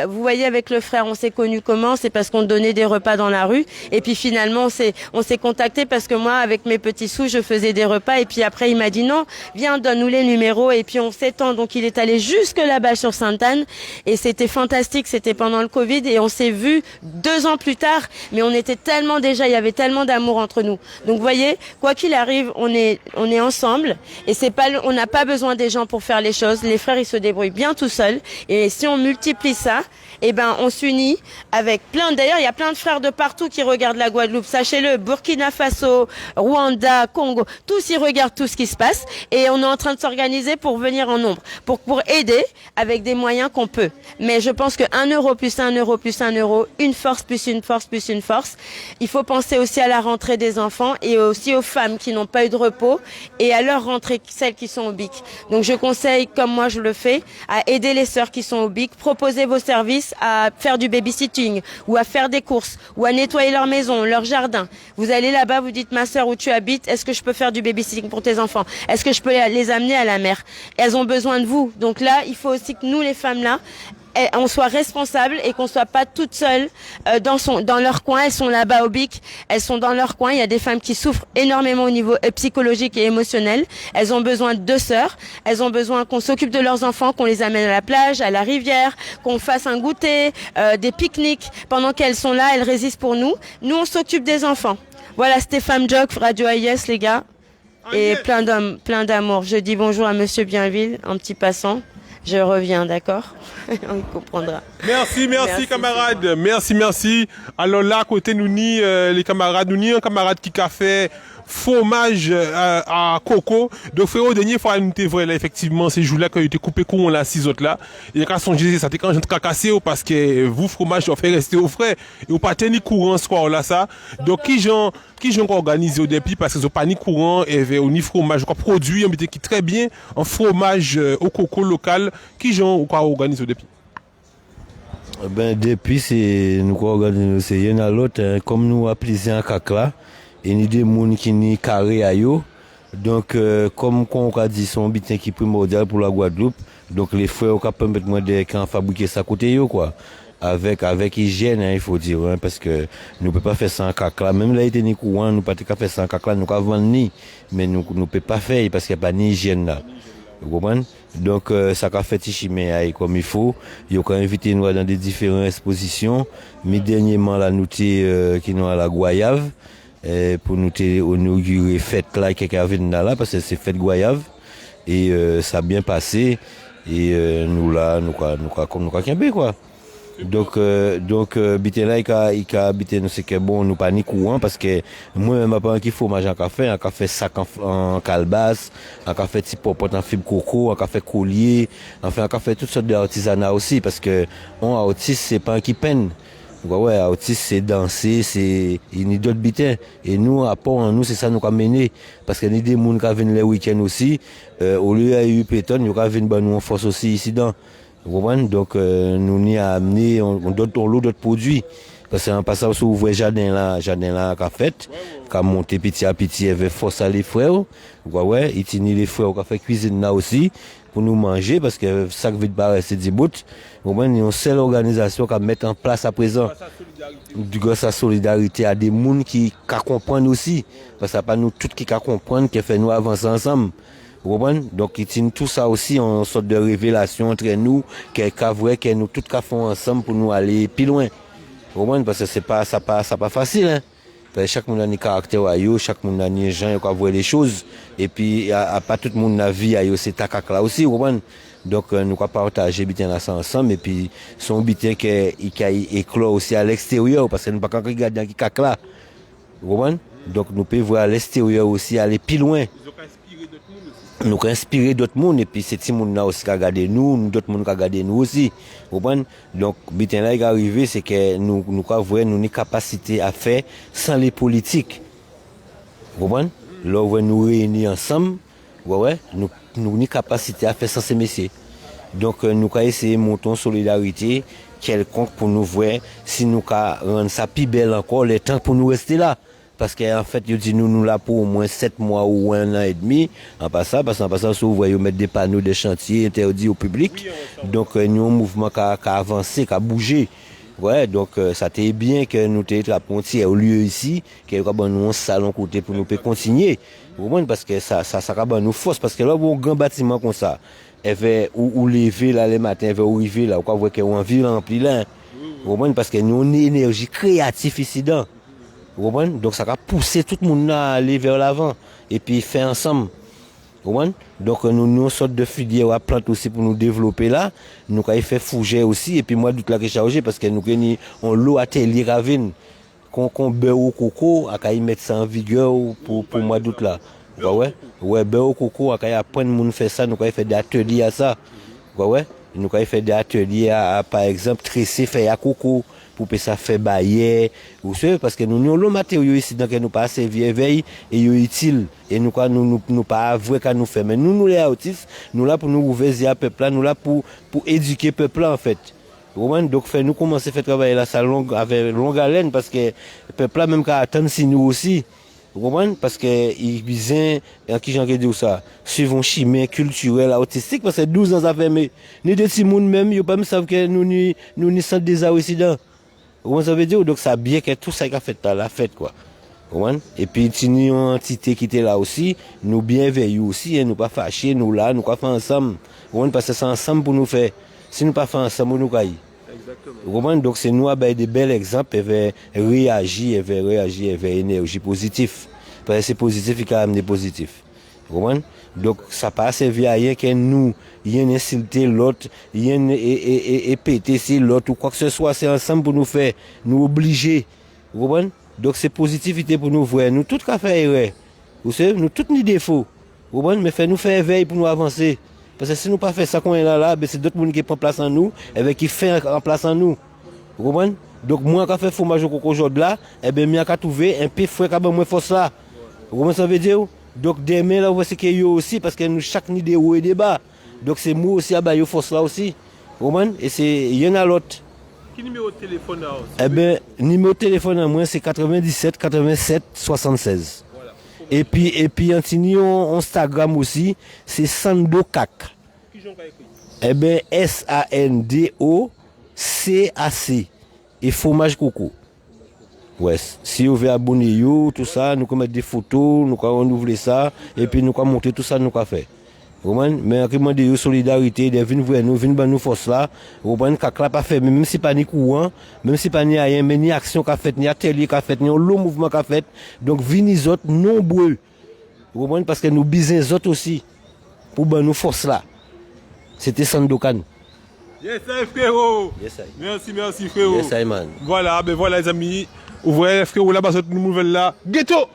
Vous voyez, avec le frère, on s'est connus comment? C'est parce qu'on donnait des repas dans la rue. Et puis finalement, on s'est contacté parce que moi, avec mes petits sous, je faisais des repas. Et puis après, il m'a dit non, viens, donne-nous les numéros. Et puis on s'étend. Donc il est allé jusque là-bas sur Sainte-Anne. Et c'était fantastique. C'était pendant le Covid. Et on s'est vus 2 ans plus tard. Mais on était tellement déjà, il y avait tellement d'amour entre nous. Donc vous voyez, quoi qu'il arrive, on est ensemble. Et c'est pas, on n'a pas besoin des gens pour faire les choses. Les frères, ils se débrouillent bien tout seuls. Et si on multiplie ça, eh ben, on s'unit avec plein. D'ailleurs, il y a plein de frères de partout qui regardent la Guadeloupe. Sachez-le, Burkina Faso, Rwanda, Congo, tous ils regardent tout ce qui se passe. Et on est en train de s'organiser pour venir en nombre, pour aider avec des moyens qu'on peut. Mais je pense que 1 euro plus 1 euro plus 1 euro, une force plus une force plus une force. Il faut penser aussi à la rentrée des enfants et aussi aux femmes qui n'ont pas eu de repos et à leur rentrée, celles qui sont au BIC. Donc je conseille, comme moi je le fais, à aider les sœurs qui sont au BIC, proposer vos services à faire du babysitting ou à faire des courses ou à nettoyer leur maison, leur jardin. Vous allez là-bas, vous dites ma sœur où tu habites, est-ce que je peux faire du babysitting pour tes enfants? Est-ce que je peux les amener à la mer? Elles ont besoin de vous. Donc là, il faut aussi que nous les femmes là, on soit responsables et qu'on soit pas toutes seules dans leur coin. Elles sont là-bas au BIC, elles sont dans leur coin. Il y a des femmes qui souffrent énormément au niveau psychologique et émotionnel. Elles ont besoin de 2 sœurs. Elles ont besoin qu'on s'occupe de leurs enfants, qu'on les amène à la plage, à la rivière, qu'on fasse un goûter, des pique-niques. Pendant qu'elles sont là, elles résistent pour nous. Nous, on s'occupe des enfants. Voilà, c'était Femme Jock, Radio AIS, les gars. Et plein d'amour. Je dis bonjour à Monsieur Bienville, en petit passant. Je reviens, d'accord? On comprendra. Merci camarades. Merci. Alors là, à côté, nous ni les camarades, nous ni un camarade qui a fait fromage à coco. Donc, frérot, dernier fois, nous t'es vrai là, effectivement, ces jours-là, quand il était coupé courant là, 6 autres là. Et quand songer, ça t'est quand j'ai cassé parce que vous, fromage, on fait rester au frais. Et on pas tenir courant ce soir là, ça. Donc, qui j'en organisé au début parce qu'ils ont pas ni courant et au ni fromage, quoi, produit, on mettait qui très bien, un fromage au coco local, qui j'en organisé au début? Ben, depuis, c'est nous qu'on organise, c'est y'en a l'autre, hein, comme nous a plaisir en caca, et ni des gens qui ni carré à yo. Donc, comme on a dit, son bitin qui est primordial pour la Guadeloupe, donc les frères ont permettre moi de fabriquer ça côté yo, quoi. Avec hygiène, hein, il faut dire, hein, parce que nous ne pouvons pas faire ça en caca. Même là, il était ni courant, nous ne pouvons pas faire ça en caca, nous pouvons vendre ni, mais nous ne pouvons pas faire parce qu'il n'y a pas d'hygiène là. Vous comprenez? Donc, ça a fait Tichimé comme il faut. Il a invité nous dans des différentes expositions. Mais dernièrement, là, nous sommes qui nous à la Goyave, pour nous inaugurer fête là, quelqu'un vient là, parce que c'est fête Goyave. Et ça a bien passé. Et nous là, nous quoi. Donc bité là il a habité nous c'est que bon nous pas ni courant parce que moi même pas qui fromage en café sac en calebasse, en café petit popote en fibre coco, en café collier, enfin en café toutes sortes d'artisanat aussi parce que on artiste c'est pas qui peine. Ouais, artiste c'est danser, c'est il y a d'autres bitins et nous à part nous c'est ça nous a mené parce que y a des monde qui viennent les week-ends aussi au lieu à eu péton, nous a venir nous en force aussi ici dans. Donc nous n'y a amené on d'autres produits parce qu'en passant sur ouvrir jardin là qu'a fait qu'a monté petit à petit avec force à les frères ouais il tient les frères qu'a fait cuisine là aussi pour nous manger parce que ça veut pas c'est des bouts une seule organisation qu'a mettre en place à présent grâce à solidarité à des monde qui comprennent aussi parce que pas nous tous qui comprendre qui fait nous avancer ensemble. Donc il tient tout ça aussi en sorte de révélation entre nous, que nous tous faisons ensemble pour nous aller plus loin. Parce que c'est pas facile. Hein? Parce que chaque monde a un caractère, chaque monde a des gens qui voient les choses. Et puis pas tout le monde a vie, c'est takak là aussi. Donc nous allons partager bitin là ensemble et puis son bitin qui éclore aussi à l'extérieur parce que nous ne pouvons pas regarder dans le là. Donc nous pouvons voir à l'extérieur aussi aller plus loin. Nous inspirer d'autres monde et puis ces petits monde là aussi qui regarder nous d'autres monde qui regarder nous aussi donc bitin là il est arrivé c'est que nous voir nous une capacité à faire sans les politiques là où nous réunir ensemble nous une capacité à faire sans ces messieurs donc nous avons essayé de monter en solidarité quelconque pour nous voir si nous rendre ça plus belle encore le temps pour nous rester là parce qu'en fait, ils disent nous là pour au moins 7 mois ou 1 an et demi. En passant, si vous voyez, mettre des panneaux de chantier interdits au public. Donc, nous, un mouvement qui a avancé, qui a bougé. Ouais, donc ça t'est bien que nous t'ayons au lieu ici, qu'il y ait un salon côté pour nous continuer. Parce que ça nous force, parce que là, un grand bâtiment comme ça, ou lever là les matins, ou arriver là, ou quoi, qu'il y a une ville remplie là. Parce que nous avons une énergie créative ici dedans. Donc ça va pousser tout le monde à aller vers l'avant et puis faire ensemble. Donc nous avons une sorte de filière à plante aussi pour nous développer là. Nous avons fait fougère aussi et puis moi doute là que chargé parce que nous avons l'eau atelier ravine qu'on beurre au coco à y mettre ça en vigueur pour moi doute là. Ouais, beurre au coco à apprendre moun faire ça, nous avons fait des ateliers à ça. Nous avons fait des ateliers à par exemple tresser feuilles à coco pour que ça fait bailler ou ce parce que nous avons le matériau ici donc nous pas servir veille et utile et nous pas vrai qu'à nous faire mais nous les autistes nous là pour nous ouvrir à peuple là nous là pour éduquer peuple là en fait. Donc nous commencer à faire travailler là ça avec longue haleine parce que peuple là même qu'à attendre si nous aussi. Parce que ils besoin en qui j'en dire ça suivons chimie culturel autistique parce que 12 ans ça fait mais ni de petits monde même yo pas me savent que nous centre des arts ici dedans. Ça veut dire donc ça bien que tout ça qu'a fait la fête quoi. Et puis une entité qui était là aussi nous bienveillons aussi et nous pas fâcher nous là nous pas faire ensemble parce que c'est ensemble pour nous faire si nous pas faire ensemble nous caille. Exactement. Donc c'est nous avec des bels exemples et vers réagir vers énergie positive parce que c'est positif et quand même des positifs. Donc ça passe servir à rien que nous rien insulter l'autre rien et péter si l'autre ou quoi que ce soit c'est ensemble pour nous faire nous obliger. Donc c'est positivité pour nous voir nous tout qu'à faire erreur. Vous savez nous tous ni défauts. Mais fait nous faire veille pour nous avancer. Parce que si nous pas fait ça qu'on est là, c'est d'autres monde qui prend place en nous, et qui fait en place en nous. Vous comprenez? Donc moi qui fait fromage au coco aujourd'hui là, moi qui trouver un peu frais qui moins force là. Vous comprenez ça veut dire? Donc demain là c'est que yo aussi parce que nous chaque ni des hauts et des bas. Donc c'est moi aussi à ba yo force là aussi. Vous comprenez? Et c'est il y en a l'autre. Quel numéro de téléphone là? Numéro de téléphone à moi c'est 97 87 76. Et puis en Instagram aussi, c'est Sandocac. SANDOCAC et fromage coco. Ouais, si vous voulez abonner tout ça, nous mettre des photos, nous renouveler ça et puis nous monter tout ça nous fait. Mais en demande solidarité, de venir nous force là, CAC pas fait même si pas ni courant, même si pas ni rien, mais ni action qu'a fait, ni atelier qu'a fait, ni un long mouvement qu'a fait. Donc venez autres nombreux. Parce que nous bisons les autres aussi pour nous force là. C'était Sandokan. Yes, frérot. Yes, merci frérot. Yes, man. Voilà, voilà les amis. Ouvrez frérot là-bas cette nouvelle là. Ghetto.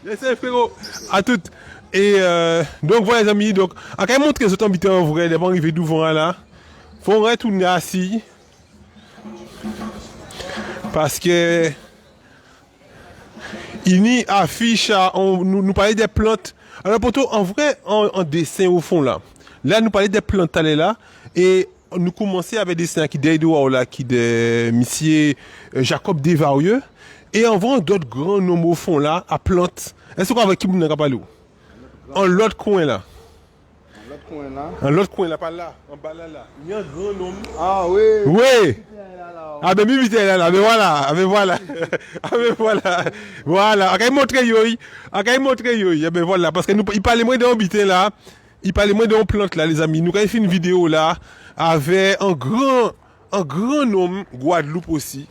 Yes, frérot. À toutes. Et donc voilà les amis, donc à quand montrer que vous êtes habitants en vrai, les gens arrivés devant là. Faut retourner assis. Parce que il y a affiche, nous parlait des plantes. Alors pourtant en vrai, en dessin au fond là. Là nous parlait des plantes là et nous commençons avec des dessins qui derrière là qui de monsieur Jacob Desvarieux et en vrai d'autres grands noms au fond là à plantes. Est-ce qu'on avec qui vous n'avez pas l'eau? En l'autre coin là. En l'autre coin là, pas là, en bas là. Il y a un grand nom. Ah oui. Oui. Ah ben mi là, mais voilà, ah ben voilà. Ah ben voilà. Voilà, akay montrer yoy. Ah ben voilà parce que nous il parlait moins d'un habitant là. Il parlait moins d'un plante là les amis. Nous quand fait une vidéo là avec un grand nom Guadeloupe aussi.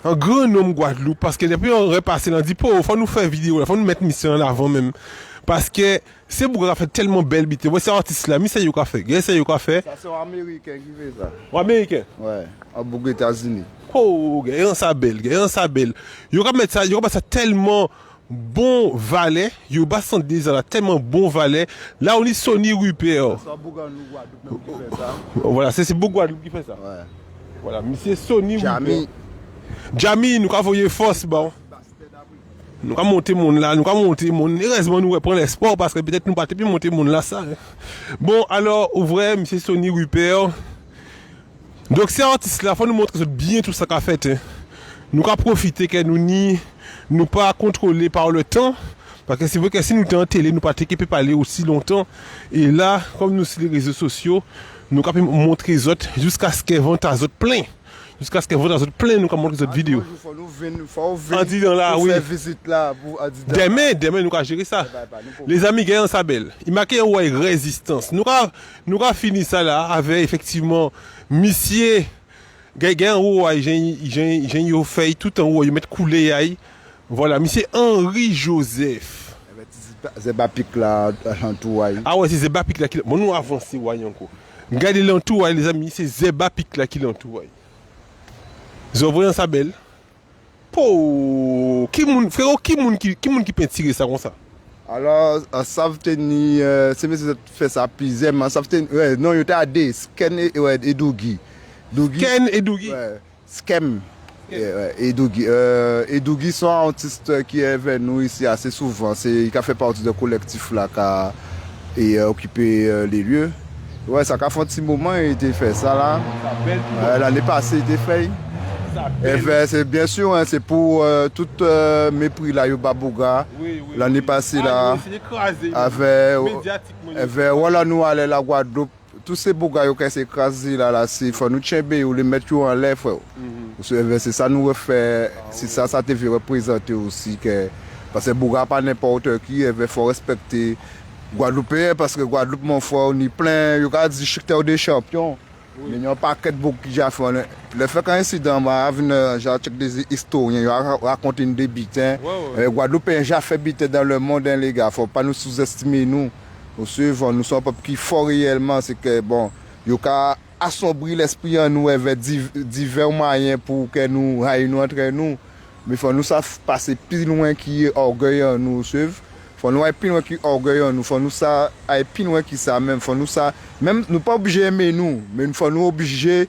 Un grand nom Guadeloupe parce que depuis on repassé là dit faut nous faire vidéo là, faut nous mettre mission là avant même. Parce que c'est pour qu'on fait tellement belle bite. Ouais, c'est artiste là, mais c'est yo qu'a fait. C'est yo qu'a fait. Ça c'est un américain qui fait ça. Un américain. Ouais, à beaucoup États-Unis. Oh, gars, ça belle. Yo va mettre ça tellement bon valet, yo ba sans là tellement bon valet. Là on est Sony Rupert. Ça Bouganou Guadeloupe qui fait ça. Voilà, c'est Guadeloupe qui fait ça. Ouais. Voilà, monsieur Sony Rupert. Jamy, nous avons voyé force bon. Nous avons monté mon là, heureusement nous reprenons l'espoir parce que peut-être nous pas plus monter mon là ça. Bon alors ouvrez monsieur Sony Rupert. Donc ces artistes là, faut nous montrer bien tout ça qu'a fait. Nous avons profité que nous nous pas contrôlés par le temps. Parce que c'est vrai que si nous sommes en télé, nous pas équipés parler aussi longtemps. Et là, comme nous sur les réseaux sociaux, nous pouvons montrer les autres jusqu'à ce qu'ils vendent à autres plein. Jusqu'à ce qu'ils vendent à autres plein, nous pouvons montrer les autres vidéos. En disant là, oui. Demain, nous allons gérer ça. Les amis, gagnent ça belle. Il m'a qu'il y résistance. Nous allons finir ça là avec effectivement, monsieur, gagnent en haut, j'ai fait tout en haut, ils mettent couler. Voilà, monsieur Henri Joseph. C'est Bapic là, l'entour. Ah ouais, c'est Zebapic là qui. Bon, nous avançons, voyons encore. Regardez l'entour, les amis, c'est Zebapic là qui l'entoure. Vous voyez ça belle. Po, frérot, qui peut tirer ça comme ça? Alors, ça veut tenir, c'est monsieur qui fait ça pisé, mais ça veut tenir, ouais, non, il y a des Sken et Dougi. Sken et Dougi? Ouais, Skem. Et Dougi sont un artiste qui est venu nous ici assez souvent. Il a fait partie de collectif là qui a occupé les lieux. Ouais, ça a fait un petit moment, il a fait ça là. L'année passée, il a fait. C'est bien sûr, hein, c'est pour tout mépris là, Babouga. L'année passée là, avec voilà, nous allons la Guadeloupe. Tous ces bougas qui sont écrasés là, il faut nous tchéber ou les mettre en l'air. C'est ça nous refait, c'est ça te fait représenter aussi. Parce que bougas pas n'importe qui, il faut respecter Guadeloupéen parce que Guadeloupe, mon frère, on est plein, il y a des chicteurs des champions. Mais il y a un paquet de bougas qui j'ai fait. Le fait qu'un incident, j'ai checké des historiens, ils ont raconté des bitins. Guadeloupéen, j'ai fait biter dans le monde, les gars, il ne faut pas nous sous-estimer, nous. Nous sommes un peuple qui fort réellement, c'est que bon, il y a assombrir l'esprit en nous avec divers moyens pour que nous aillons entre nous. Mais il faut nous passer plus loin qui est orgueil en nous, suivre. Il faut nous aller plus loin qui est orgueil en nous. Il faut nous aller plus loin qui ça même. Faut nous même nous pas obligés d'aimer nous, mais il faut nous obliger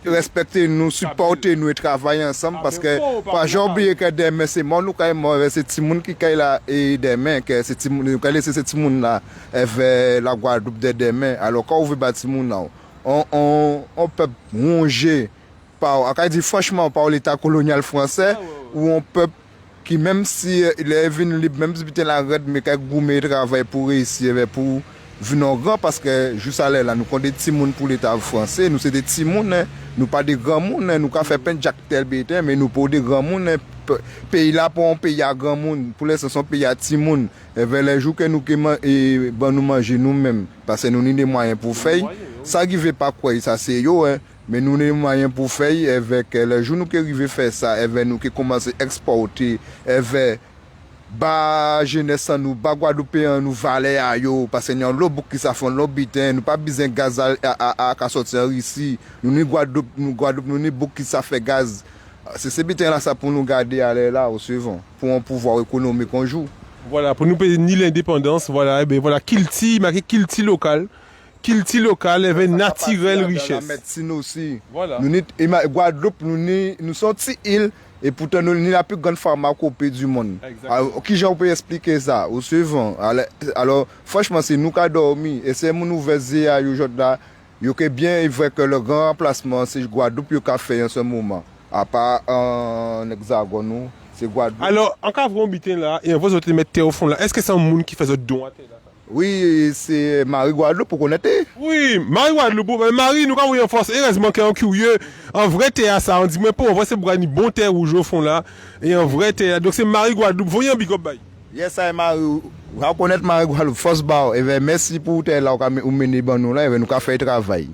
respecter nous, supporter nous et travailler ensemble parce que pas jamais oublier que demain c'est moi nous quand même c'est petit monde qui est là et demain que c'est petit monde nous laisser ce petit monde là vers la Guadeloupe de demain. Alors quand on veut bâtir monde là on peut ronger par franchement par l'état colonial français ou on peut qui même si il est venu libre, même si il est la red, mais qu'il gourmet travail pour réussir, pour venir grand, parce que juste à l'air là, nous avons des petits monde pour l'État français, nous c'est des petits monde, nous pas des grands monde, nous avons fait plein de Jack tel bétain, mais nous pour des grands monde, pays là pour un pays à grand monde, pour l'instant son pays à petit monde, et vers les jours que nous nous manger nous-mêmes, parce que nous avons des moyens pour faire, ça qui veut pas quoi, ça c'est yo, hein. Mais nous avons des moyens pour faire avec les jours qui arrivent à faire ça, avec nous qui commençons à exporter, avec la jeunesse, nous, les Guadeloupéens, nous valets à yo, parce que nous avons l'eau qui s'en font l'habitant, nous pas besoin de gaz à sortir ici. Nous avons Guadeloupe, nous avons beaucoup qui ça fait gaz. C'est ces bitins là ça pour nous garder aller là au suivant, pour un pouvoir économique qu'on joue. Voilà, pour nous payer ni l'indépendance, voilà, et bien voilà, Kilti, marqué Kilti local. Kilti local avait naturelle richesse. La médecine aussi. Voilà. Guadeloupe, nous sommes une île et pourtant nous sommes la plus grande pharmacopée du monde. Alors, qui j'en peux expliquer ça au suivant. Alors franchement, c'est nous qui avons dormi et c'est mon nouvelle à aujourd'hui. Il est bien vrai que le grand remplacement, c'est Guadeloupe qui a fait en ce moment. À part en hexagone, c'est Guadeloupe. Alors, en cas de bitin là, et on va se mettre terre au fond là, est-ce que c'est un monde qui fait ce don à terre là? Oui, c'est Marie Guadeloupe pour connaître. Oui, Marie Guadeloupe. Mais Marie, nous avons en force. Heureusement qu'il y a un curieux. En vrai, terre ça. On dit, mais pour on voit c'est pour gagner bon terre rouge au fond là. Et en vrai, terre. Donc c'est Marie Guadeloupe. Voyez un big up by. Yes, c'est Marie. Vous reconnaissez Marie Guadeloupe. First bar. Et merci pour terre là. Vous menez nous là. Et nous avons fait le travail.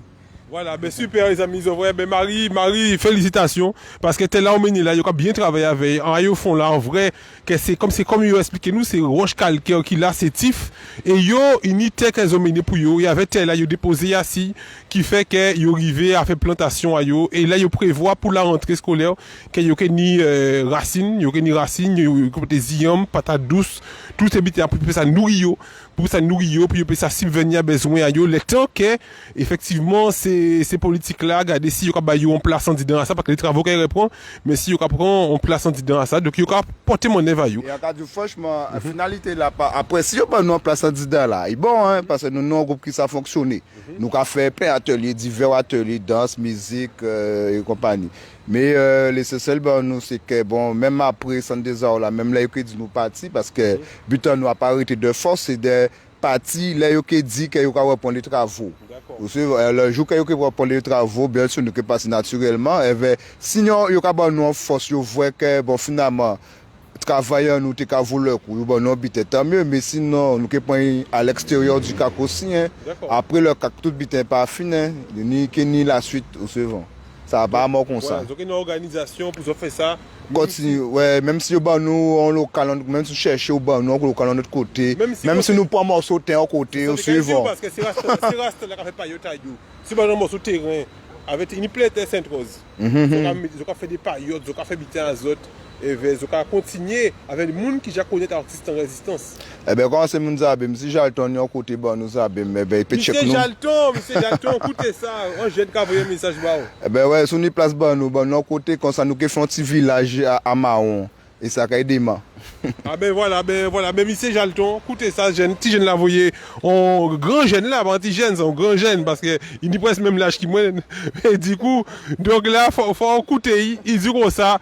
Voilà, ben super les amis, ben Marie, félicitations, parce que t'es là au menu là, il a bien travaillé avec, en au fond là, en vrai, que c'est comme il a expliqué nous, c'est roche calcaire qui là, c'est tif, et il n'y a qu'elles ont mené pour il y avait tel là, il a déposé assis, qui fait qu'il est arrivé à faire plantation à yo, et là il prévoit pour la rentrée scolaire, qu'il y a ni racines, il y a des iams, patates douces, tout ces bêtes pour ça nourrir, pour ça subvenir besoin à yo, le temps que, effectivement, ces politiques-là, regardez si il y a un place en dedans à ça, parce que les travaux qu'elle reprend, mais si il y a un place en dedans à ça, donc il y a porter mon œuvre à you. Et franchement, la finalité là, après si il y a un place en dedans là, il est bon, hein, parce que nous avons un groupe qui ça fonctionné. Nous avons fait plein d'ateliers, divers ateliers, danse, musique et compagnie. Mais l'essentiel, ben, nous, c'est que, bon, même après 102 heures, là, même là, il dit nous partir, parce que but nous n'a pas arrêté de force, c'est de partir, là, il dit qu'il va reprendre les travaux. Le jour qu'il va reprendre les travaux, bien sûr, nous peut passer naturellement. Et bien, sinon, il va nous en force, il voit que, bon, finalement, travailler, nous, t'es qu'à voler le coup, bon, nous, tant mieux, mais sinon, nous, peut à l'extérieur du CAC aussi, hein. Après, le CAC, tout n'est pas fini, ni la suite, au suivant. Ça va pas mort comme ça. Donc une organisation pour faire ça. Continue, ouais, même si nous on local, même si chercher au bas, nous on local de notre côté, même si nous pas morceau terrain à côté, au suivant. Parce que c'est reste là qui fait pas yotaillou. Si on a un morceau terrain avec une plainte Sainte-Rose, on a fait des paillotes, on a fait biter azote. Et on a continué avec les gens qui déjà connaissent l'artiste en résistance. Eh bien, quand c'est mon zabim, si Jalton est à côté, nous zabim, eh bien, il peut checker nous. Monsieur Jalton, écoutez ça, on jeune qui a envoyé un message. Eh bien, ouais, si on est place, nous, à côté, quand ça nous fait un petit village à Mahon, et ça a aidé moi. Ben voilà, mais monsieur Jalton, écoutez ça, petit jeune l'a envoyé, un grand jeune là, un petit jeune, un grand jeune, parce qu'il dit presque même l'âge qui moi. Et du coup, donc là, faut écouter, il dit comme ça.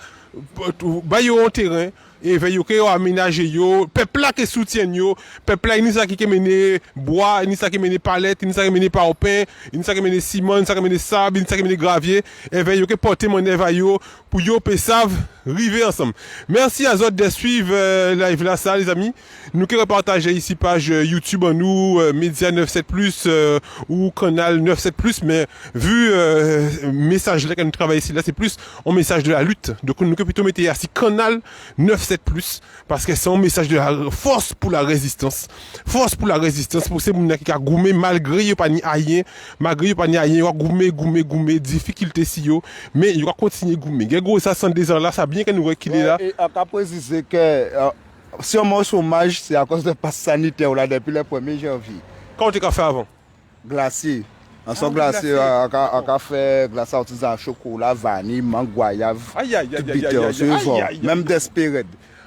Bayo en terrain et veille que aménager yo peuple là qui soutient yo peuple là ni ça qui mené bois ni ça qui mené palette ni ça qui mené pain ni ça qui mené ciment ni ça qui mené sable ni ça qui mené gravier et veille que porter mon eva yo pour yo pe savent river ensemble. Merci à autres de suivre live là ça les amis. Nous qui repartager ici page YouTube en nous Média 97+ ou canal 97+, mais vu message là que nous travaillons ici là c'est plus un message de la lutte. Donc nous plutôt mettre ici canal 97+, parce que c'est un message de la force pour la résistance. Force pour la résistance pour ces gens qui a goumé malgré pas ni rien, malgré pas ni rien, goumé difficulté si yo, mais il va continuer goumé. Gego ça 102 ans là, ça bien que nous qu'il est là. Et à préciser que si on est au chômage, c'est à cause de passe sanitaire là depuis le 1er janvier. Quand tu as fait avant? Glacier. En son glacier, on a fait glacier artisan chocolat, vanille, mangue, goyave. Aïe. Même d'espérade.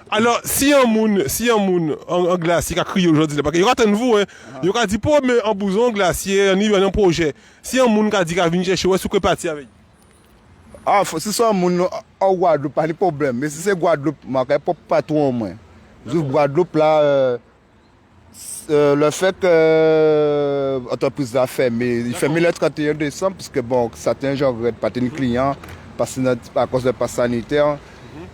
Alors, si un moun en glacier qui a crié aujourd'hui, parce qu'il y aura tant de vous, hein, il y aura dit pour mais en bouson glacier, en un projet. Si un moun qui a dit qu'il vient chercher, où est-ce que parti avec? Ah, si c'est un moun en Guadeloupe, pas de problème. Mais si c'est Guadeloupe, je ne peux pas trop au moins. Guadeloupe là. Le fait que l'entreprise a fermé, il fermé le 31 décembre parce que bon, certains gens ne pas de clients à cause de passe sanitaire.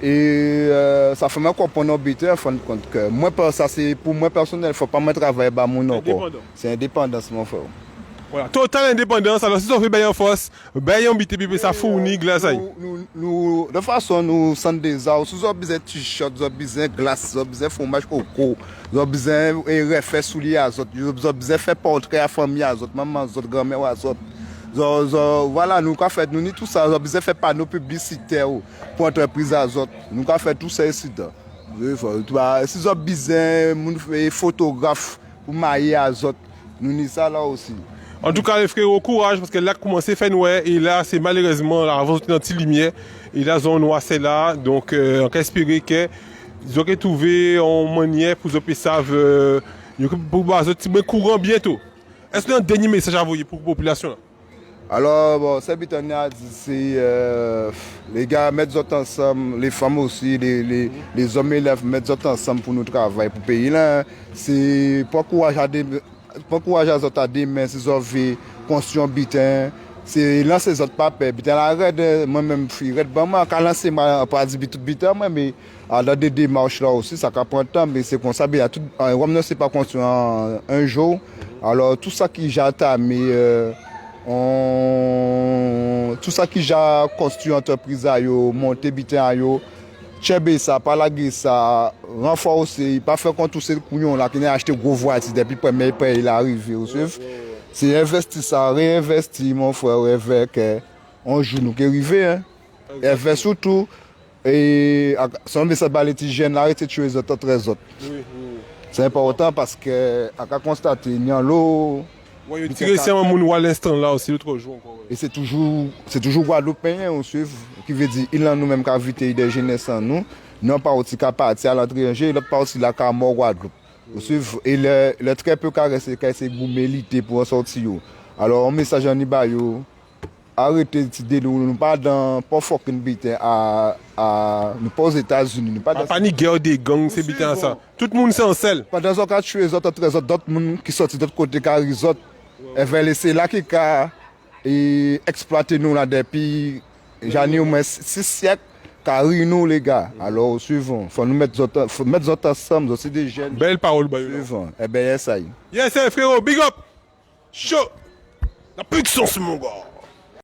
Et ça fait même comprendre habiter en fin de compte que moi, ça c'est pour moi personnel, il ne faut pas me travailler par mon nom. C'est indépendance mon frère. Voilà, totale indépendance. Alors si on fait bien en force, bien habiter puis ça fournit glace. Nous de façon nous sommes des arts, nous avons besoin de t-shirt, nous avons besoin de glace, nous avons besoin de fromage coco, nous avons besoin de refaire souliers à autres, nous avons besoin de faire portrait à famille à autres, maman à autres, grand-mère à autres. Voilà, nous avons fait nous tout ça, nous avons besoin de faire panneaux publicitaires pour entreprises à autres. Nous avons fait tout ça ici. Si nous avons besoin de photographes pour mailler à autres, nous avons ça là aussi. En tout cas, les frères, au courage, parce que là, commencé à faire noir, et là, c'est malheureusement la avance dans une lumière, et là, zone noire, c'est là, donc, on peut espérer qu'ils auraient trouvé une manière pour qu'ils savent, pour un courant bientôt. Est-ce qu'il y a un dernier message à envoyer pour la population? Alors, bon, c'est Bitania dit, c'est les gars mettre autres ensemble, les femmes aussi, les hommes élèves mettre autres ensemble pour nous travailler, pour payer là. C'est pas courage à autres à dire, mais c'est veulent construire un bitin. C'est lancer les autres papiers. Bitin la moi-même, je suis quand lancer ma pas dit tout bitin, mais dans des démarches là aussi, ça prend temps, mais c'est comme ça, il y a tout, on ne sait pas construire un jour. Alors, tout ça qui j'ai entamé, tout ça qui j'ai construit entreprise à yo, monter bitin à yo, chebe ça, palaguer ça, renforcer, pas faire contre tous ces couillons là qui n'ont acheté gros voiture depuis le premier pays il est arrivé. C'est investir ça, réinvestir mon frère, avec un jour nous qui arrivé. Hein. Et surtout, et si on met ça dans les petits jeunes, arrêtez de tuer les autres, les autres. C'est important parce que, à constater, il y a l'eau. Oui, il y a tiré un moun à l'instant là aussi l'autre jour. Et c'est toujours Guadeloupéen, on suit, qui veut dire, il a nous-mêmes qu'à inviter des jeunes sans nous, non pas aussi qu'à partir à l'étranger, l'autre pas aussi là qu'à mort Guadeloupe. Et le très peu carré, c'est goumélité pour en sortir. Alors, un message en Ibayo, arrêter d'idée, nous pas dans pas fucking bitin nous pas aux États-Unis, nous pas dans Pas ni guerre des gangs, c'est bitin ça. Tout le monde c'est en selle. pendant ce cas tuer les autres d'autres monde qui sortent d'autre côté car les autres elle va laisser là qui et exploiter nous là depuis j'en ai au moins 6 siècles car nous les gars. Alors suivons, faut mettre autres ensemble aussi des jeunes. Belle parole Bayou. Suivons. Eh ben ça y est. Yes, frérot, big up. Chaud. La puissance mon gars.